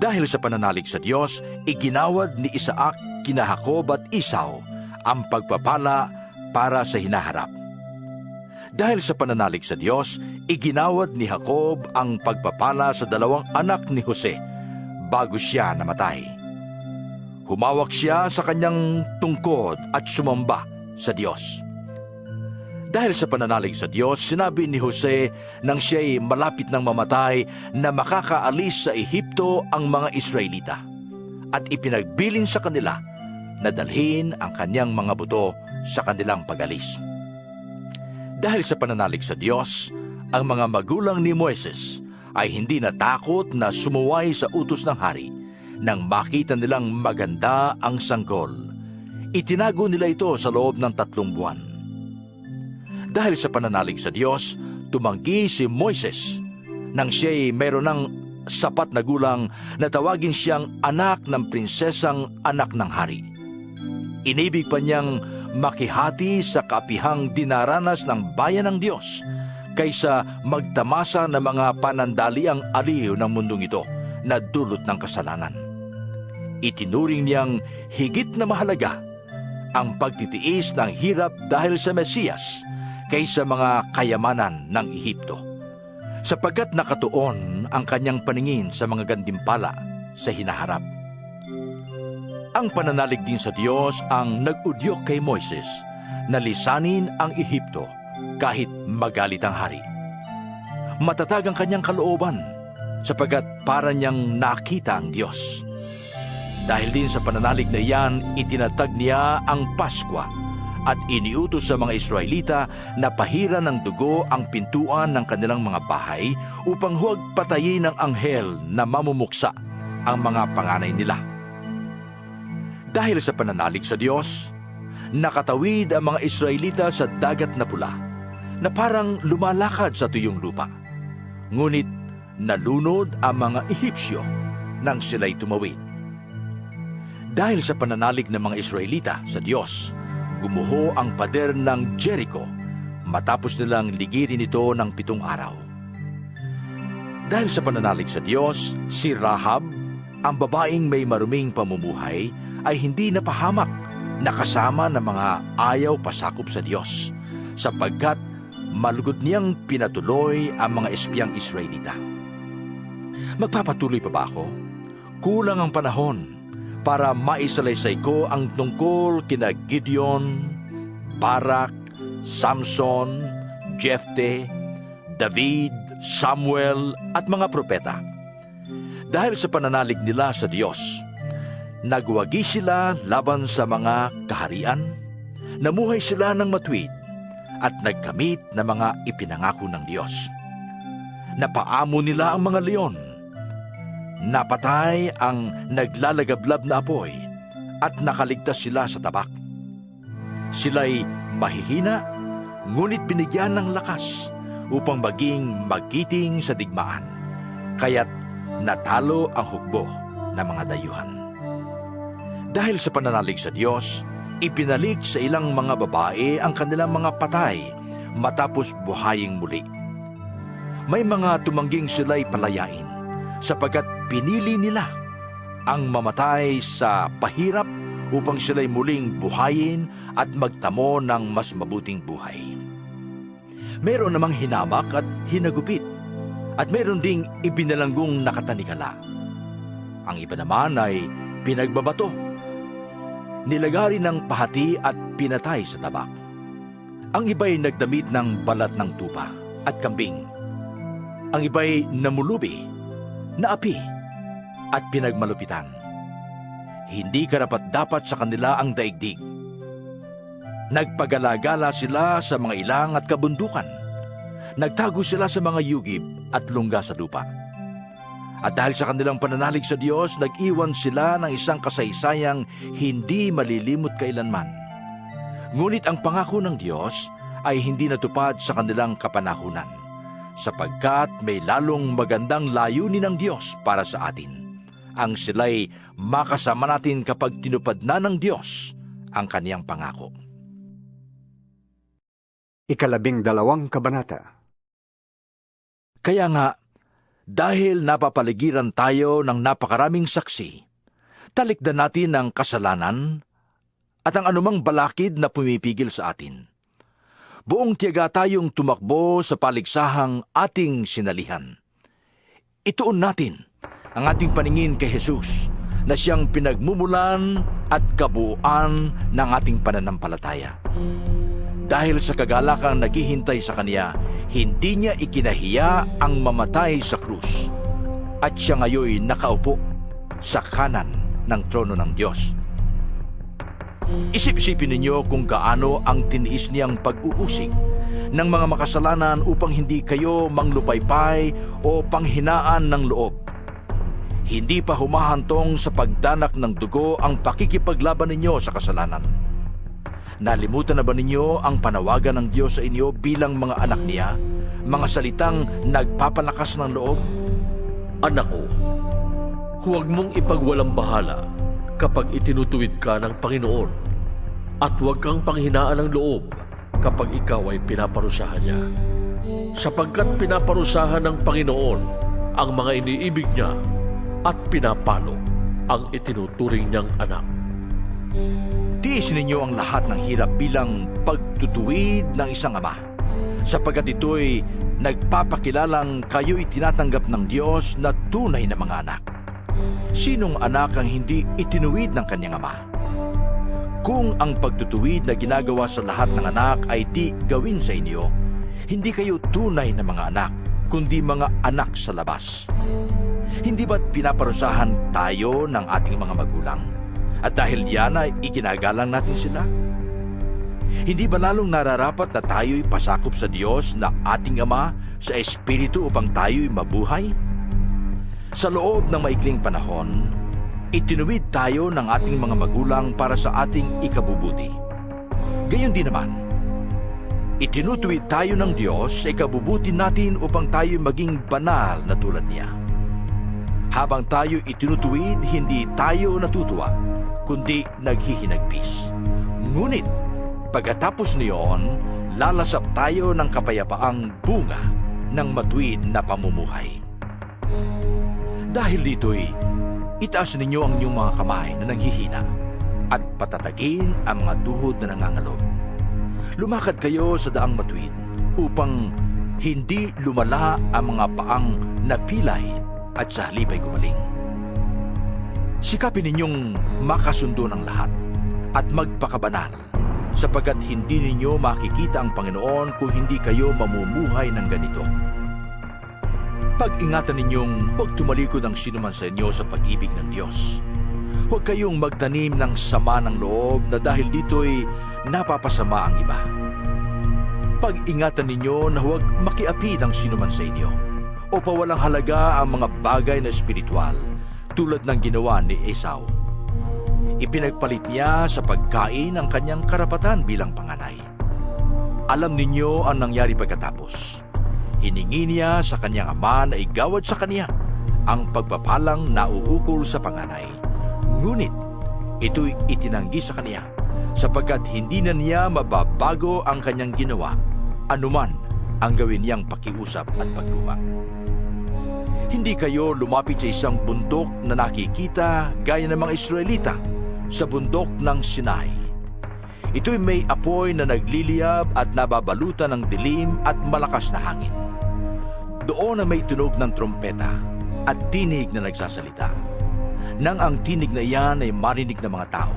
Dahil sa pananalig sa Diyos, iginawad ni Isaac kina Jacob at Esau ang pagpapala para sa hinaharap. Dahil sa pananalig sa Diyos, iginawad ni Jacob ang pagpapala sa dalawang anak ni Jose bago siya namatay. Humawak siya sa kanyang tungkod at sumamba sa Diyos. Dahil sa pananalig sa Diyos, sinabi ni Jose nang siya'y malapit ng mamatay na makakaalis sa Ehipto ang mga Israelita at ipinagbilin sa kanila na dalhin ang kanyang mga buto sa kanilang pag-alis. Dahil sa pananalig sa Diyos, ang mga magulang ni Moises ay hindi natakot na sumuway sa utos ng hari nang makita nilang maganda ang sanggol. Itinago nila ito sa loob ng 3 buwan. Dahil sa pananalig sa Diyos, tumanggi si Moises nang siya'y mayroon ng sapat na gulang na tawagin siyang anak ng prinsesang anak ng hari. Inibig pa niyang makihati sa kaapihang dinaranas ng bayan ng Diyos kaysa magtamasa ng mga panandaliang aliw ng mundong ito na dulot ng kasalanan. Itinuring niyang higit na mahalaga ang pagtitiis ng hirap dahil sa Mesiyas kaysa mga kayamanan ng Ehipto, sapagkat nakatuon ang kanyang paningin sa mga gantimpala sa hinaharap. Ang pananalig din sa Diyos ang nag-udyok kay Moises na lisanin ang Ehipto kahit magalit ang hari. Matatag ang kanyang kalooban sapagkat para niyang nakita ang Diyos. Dahil din sa pananalig na iyan, itinatag niya ang Paskwa at iniutos sa mga Israelita na pahiran ng dugo ang pintuan ng kanilang mga bahay upang huwag patayin ng anghel na mamumuksa ang mga panganay nila. Dahil sa pananalig sa Diyos, nakatawid ang mga Israelita sa dagat na pula na parang lumalakad sa tuyong lupa. Ngunit nalunod ang mga Ehipsyo nang sila'y tumawid. Dahil sa pananalig ng mga Israelita sa Diyos, gumuho ang pader ng Jericho matapos nilang ligirin ito ng 7 araw. Dahil sa pananalig sa Diyos, si Rahab, ang babaeng may maruming pamumuhay, ay hindi napahamak na kasama ng mga ayaw pasakop sa Diyos, sapagkat malugod niyang pinatuloy ang mga espiyang Israelita. Magpapatuloy pa ba ako? Kulang ang panahon para maisalaysay ko ang tungkol kina Gideon, Barak, Samson, Jefte, David, Samuel at mga propeta. Dahil sa pananalig nila sa Diyos, nagwagi sila laban sa mga kaharian, namuhay sila ng matuwid at nagkamit ng mga ipinangako ng Diyos. Napaamo nila ang mga leon, Napatay ang naglalagablab na apoy at nakaligtas sila sa tabak. Sila'y mahihina, ngunit binigyan ng lakas upang maging magiting sa digmaan. Kaya't natalo ang hukbo ng mga dayuhan. Dahil sa pananalig sa Diyos, ipinalik sa ilang mga babae ang kanilang mga patay matapos buhaying muli. May mga tumangging sila'y palayain sapagkat pinili nila ang mamatay sa pahirap upang sila'y muling buhayin at magtamo ng mas mabuting buhay. Meron namang hinamak at hinagupit, at meron ding ibinalanggong nakatanikala. Ang iba naman ay pinagbabato, nilagari ng pahati at pinatay sa tabak. Ang iba'y nagdamit ng balat ng tupa at kambing. Ang iba'y namulubi, naapi, at pinagmalupitan. Hindi karapat-dapat sa kanila ang daigdig. Nagpagalagala sila sa mga ilang at kabundukan. Nagtago sila sa mga yugib at lungga sa lupa. At dahil sa kanilang pananalig sa Diyos, nag-iwan sila ng isang kasaysayang hindi malilimot kailanman. Ngunit ang pangako ng Diyos ay hindi natupad sa kanilang kapanahunan, sapagkat may lalong magandang layunin ng Diyos para sa atin. Ang sila'y makasama natin kapag tinupad na ng Diyos ang kaniyang pangako. 12 kabanata. Kaya nga, dahil napapaligiran tayo ng napakaraming saksi, talikdan natin ang kasalanan at ang anumang balakid na pumipigil sa atin. Buong tiyaga tayong tumakbo sa paligsahang ating sinalihan. Ituon natin ang ating paningin kay Jesus na siyang pinagmumulan at kabuuan ng ating pananampalataya. Dahil sa kagalakang naghihintay sa Kanya, hindi Niya ikinahiya ang mamatay sa krus. At siya ngayoy nakaupo sa kanan ng trono ng Diyos. Isip-isipin ninyo kung gaano ang tiniis Niyang pag-uusig ng mga makasalanan upang hindi kayo manglupaypay o panghinaan ng loob. Hindi pa humahantong sa pagdanak ng dugo ang pakikipaglaban ninyo sa kasalanan. Nalimutan na ba ninyo ang panawagan ng Diyos sa inyo bilang mga anak Niya, mga salitang nagpapalakas ng loob? Anak ko, huwag mong ipagwalang-bahala kapag itinutuwid ka ng Panginoon, at huwag kang panghinaan ng loob kapag ikaw ay pinaparusahan Niya. Sapagkat pinaparusahan ng Panginoon ang mga iniibig Niya at pinapalo ang itinuturing Niyang anak. Tiis ninyo ang lahat ng hirap bilang pagtutuwid ng isang ama, sapagkat ito'y nagpapakilalang kayo'y tinatanggap ng Diyos na tunay na mga anak. Sinong anak ang hindi itinuwid ng kanyang ama? Kung ang pagtutuwid na ginagawa sa lahat ng anak ay di gawin sa inyo, hindi kayo tunay na mga anak, kundi mga anak sa labas. Hindi ba't pinaparusahan tayo ng ating mga magulang? At dahil yan ay iginagalang natin sila? Hindi ba lalong nararapat na tayo'y pasakop sa Diyos na ating Ama sa Espiritu upang tayo'y mabuhay? Sa loob ng maikling panahon, itinuwid tayo ng ating mga magulang para sa ating ikabubuti. Gayon din naman, itinutuwid tayo ng Diyos sa ikabubuti natin upang tayo'y maging banal na tulad Niya. Habang tayo itinutuwid, hindi tayo natutuwa, kundi naghihinagpis. Ngunit, pagkatapos niyon, lalasap tayo ng kapayapaang bunga ng matuwid na pamumuhay. Dahil dito'y, itaas ninyo ang inyong mga kamay na nanghihina at patatagin ang mga tuhod na nangangalob. Lumakad kayo sa daang matuwid upang hindi lumala ang mga paang napilay at sa halip ay gumaling. Sikapin ninyong makasundo ng lahat at magpakabanal, sapagkat hindi ninyo makikita ang Panginoon kung hindi kayo mamumuhay ng ganito. Pag-ingatan ninyong huwag tumalikod ang sinuman sa inyo sa pag-ibig ng Diyos. Huwag kayong magtanim ng sama ng loob na dahil dito'y napapasama ang iba. Pag-ingatan ninyo na huwag makiapid ang sinuman sa inyo. o pawalang halaga ang mga bagay na espiritual tulad ng ginawa ni Esau. Ipinagpalit niya sa pagkain ang kanyang karapatan bilang panganay. Alam ninyo ang nangyari pagkatapos. Hiningi niya sa kanyang ama na igawad sa kanya ang pagpapalang nauukol sa panganay. Ngunit ito'y itinanggi sa kanya sapagkat hindi na niya mababago ang kanyang ginawa anuman ang gawin niyang pakiusap at pagtuma. Hindi kayo lumapit sa isang bundok na nakikita gaya ng mga Israelita sa bundok ng Sinai. Ito'y may apoy na nagliliyab at nababalutan ng dilim at malakas na hangin. Doon na may tunog ng trompeta at tinig na nagsasalita. Nang ang tinig na iyan ay marinig ng mga tao,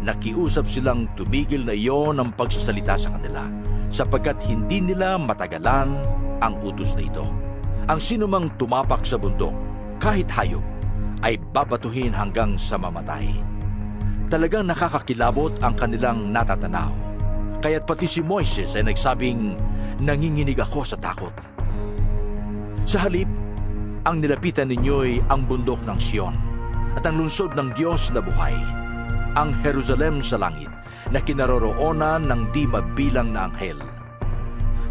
nakiusap silang tumigil na iyon ang pagsasalita sa kanila, sapagkat hindi nila matagalan ang utos na ito. Ang sinumang tumapak sa bundok, kahit hayop, ay babatuhin hanggang sa mamatay. Talagang nakakakilabot ang kanilang natatanaw. Kaya't pati si Moises ay nagsabing, nanginginig ako sa takot. Sa halip, ang nilapitan ninyo'y ang bundok ng Sion at ang lungsod ng Diyos na buhay, ang Jerusalem sa langit na kinaroroonan ng di mabilang na anghel.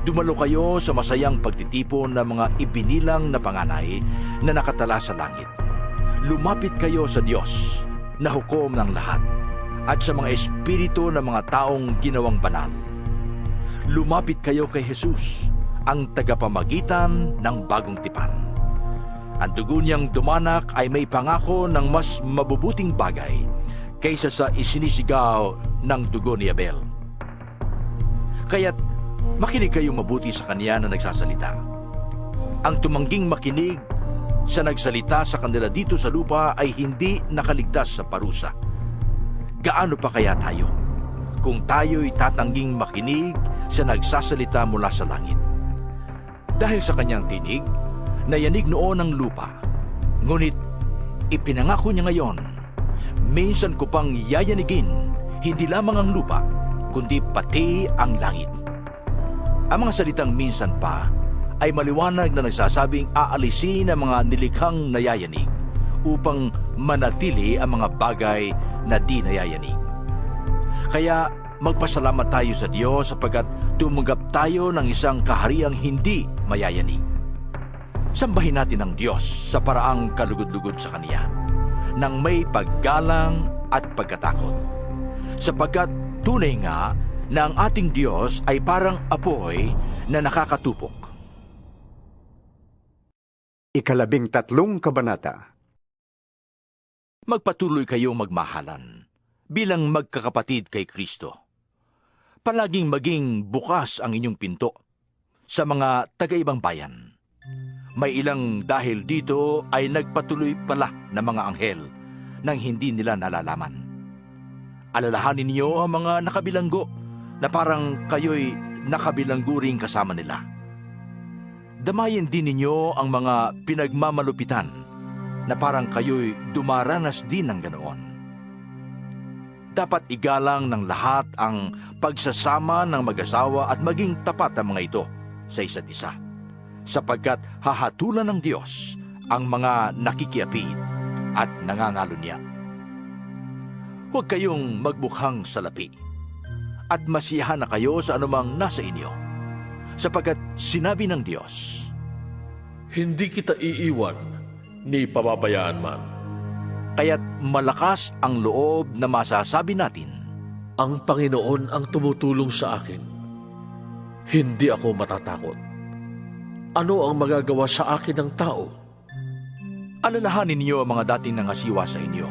Dumalo kayo sa masayang pagtitipon ng mga ibinilang na panganay na nakatala sa langit. Lumapit kayo sa Diyos na hukom ng lahat at sa mga espiritu ng mga taong ginawang banal. Lumapit kayo kay Jesus, ang tagapamagitan ng bagong tipan. Ang dugo niyang dumanak ay may pangako ng mas mabubuting bagay kaysa sa isinisigaw ng dugo ni Abel. Kaya't makinig kayong mabuti sa kanya na nagsasalita. Ang tumangging makinig sa nagsalita sa kanila dito sa lupa ay hindi nakaligtas sa parusa. Gaano pa kaya tayo kung tayo'y tatangging makinig sa nagsasalita mula sa langit? Dahil sa kanyang tinig, nayanig noon ang lupa. Ngunit ipinangako niya ngayon, minsan ko pang yayanigin, hindi lamang ang lupa, kundi pati ang langit. Ang mga salitang minsan pa ay maliwanag na nagsasabing aalisin ang mga nilikhang nayayanig upang manatili ang mga bagay na di nayayanig. Kaya magpasalamat tayo sa Diyos sapagkat tumanggap tayo ng isang kahariang hindi mayayanig. Sambahin natin ang Diyos sa paraang kalugod-lugod sa Kanya, nang may paggalang at pagkatakot. Sapagkat tunay nga na ang ating Diyos ay parang apoy na nakakatupok. 13 kabanata. Magpatuloy kayong magmahalan bilang magkakapatid kay Kristo. Palaging maging bukas ang inyong pinto sa mga taga-ibang bayan. May ilang dahil dito ay nagpatuloy pala ng mga anghel nang hindi nila nalalaman. Alalahanin niyo ang mga nakabilanggo na parang kayo'y nakabilanggo ring kasama nila. Damayin din ninyo ang mga pinagmamalupitan na parang kayo'y dumaranas din ng ganoon. Dapat igalang ng lahat ang pagsasama ng mag-asawa at maging tapat ang mga ito sa isa't isa, sapagkat hahatulan ng Diyos ang mga nakikiapid at nangangalunya. Huwag kayong magmukhang salapi at masiyahan na kayo sa anumang nasa inyo, sapagkat sinabi ng Diyos, Hindi kita iiwan, ni pababayaan man. kaya't malakas ang loob na masasabi natin, Ang Panginoon ang tumutulong sa akin. Hindi ako matatakot. Ano ang magagawa sa akin ng tao? alalahanin niyo ang mga dating nangasiwa sa inyo,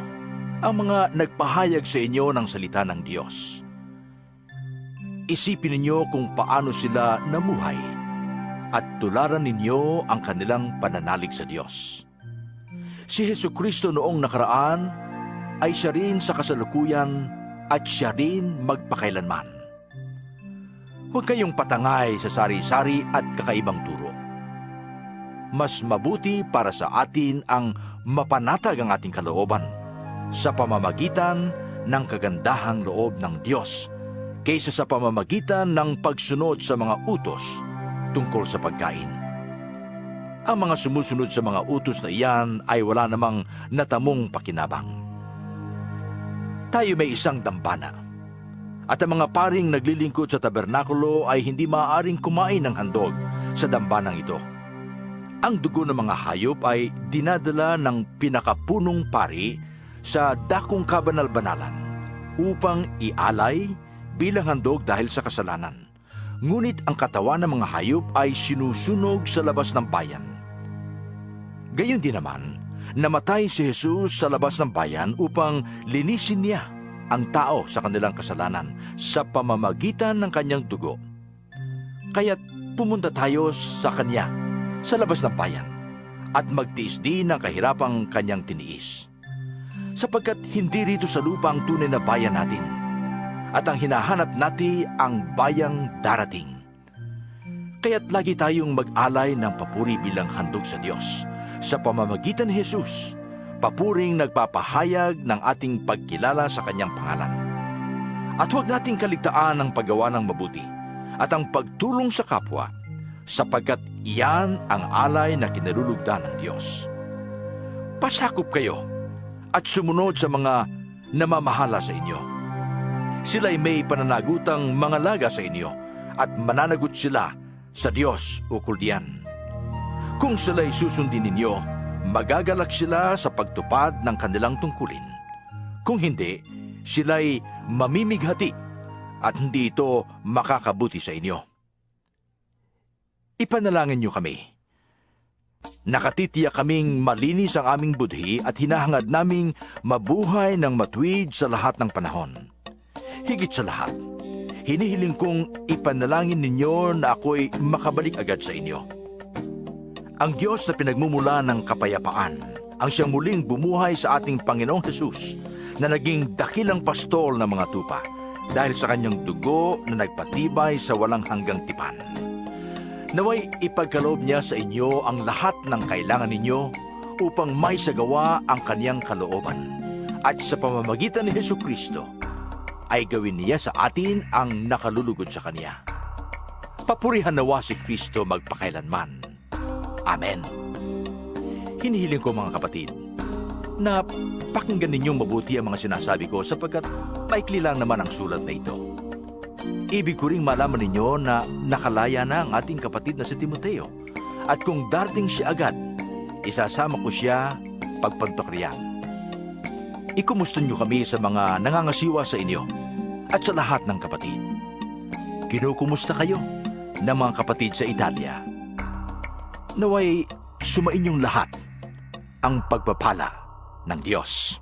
ang mga nagpahayag sa inyo ng salita ng Diyos. Isipin ninyo kung paano sila namuhay at tularan ninyo ang kanilang pananalig sa Diyos. Si Jesucristo noong nakaraan ay siya rin sa kasalukuyan at siya rin magpakailanman. Huwag kayong patangay sa sari-sari at kakaibang turo. Mas mabuti para sa atin ang mapanatag ang ating kalooban sa pamamagitan ng kagandahang loob ng Diyos kaysa sa pamamagitan ng pagsunod sa mga utos tungkol sa pagkain. Ang mga sumusunod sa mga utos na iyan ay wala namang natamong pakinabang. Tayo may isang dambana, at ang mga paring naglilingkod sa tabernakulo ay hindi maaaring kumain ng handog sa dambanang ito. Ang dugo ng mga hayop ay dinadala ng pinakapunong pari sa dakong kabanal-banalan upang ialay bilang handog dahil sa kasalanan. Ngunit ang katawan ng mga hayop ay sinusunog sa labas ng bayan. Gayon din naman, namatay si Jesus sa labas ng bayan upang linisin niya ang tao sa kanilang kasalanan sa pamamagitan ng kanyang dugo. Kaya't pumunta tayo sa kanya sa labas ng bayan at magtiis din ng kahirapang kanyang tiniis. Sapagkat hindi rito sa lupa ang tunay na bayan natin, at ang hinahanap natin ang bayang darating. Kaya't lagi tayong mag-alay ng papuri bilang handog sa Diyos sa pamamagitan ni Jesus, papuring nagpapahayag ng ating pagkilala sa kanyang pangalan. At huwag nating kaligtaan ang paggawa ng mabuti at ang pagtulong sa kapwa, sapagkat iyan ang alay na kinalulugdan ng Diyos. Pasakop kayo at sumunod sa mga namamahala sa inyo. Sila'y may pananagutang mga laga sa inyo at mananagot sila sa Diyos ukol diyan. Kung sila'y susundin ninyo, magagalak sila sa pagtupad ng kanilang tungkulin. Kung hindi, sila'y mamimighati at hindi ito makakabuti sa inyo. Ipanalangin niyo kami. Nakatitiyak kaming malinis ang aming budhi at hinahangad naming mabuhay ng matuwid sa lahat ng panahon. Higit sa lahat, hinihiling kong ipanalangin ninyo na ako'y makabalik agad sa inyo. Ang Diyos na pinagmumula ng kapayapaan, ang siyang muling bumuhay sa ating Panginoong Hesus, na naging dakilang pastol ng mga tupa, dahil sa kanyang dugo na nagpatibay sa walang hanggang tipan. Naway ipagkaloob niya sa inyo ang lahat ng kailangan ninyo upang may sagawa ang kanyang kalooban, at sa pamamagitan ni Hesukristo, ay gawin niya sa atin ang nakalulugod sa kanya. Papurihan nawa si Kristo magpakailanman. Amen. Hinihiling ko mga kapatid, na pakinggan ninyong mabuti ang mga sinasabi ko sapagkat maikli lang naman ang sulat na ito. Ibig ko ring malaman ninyo na nakalaya na ang ating kapatid na si Timoteo, at kung darating siya agad, isasama ko siya pagpagpakriyan. Ikumusta niyo kami sa mga nangangasiwa sa inyo at sa lahat ng kapatid. Kinukumusta kayo ng mga kapatid sa Italia. Naway sumainyong lahat ang pagpapala ng Diyos.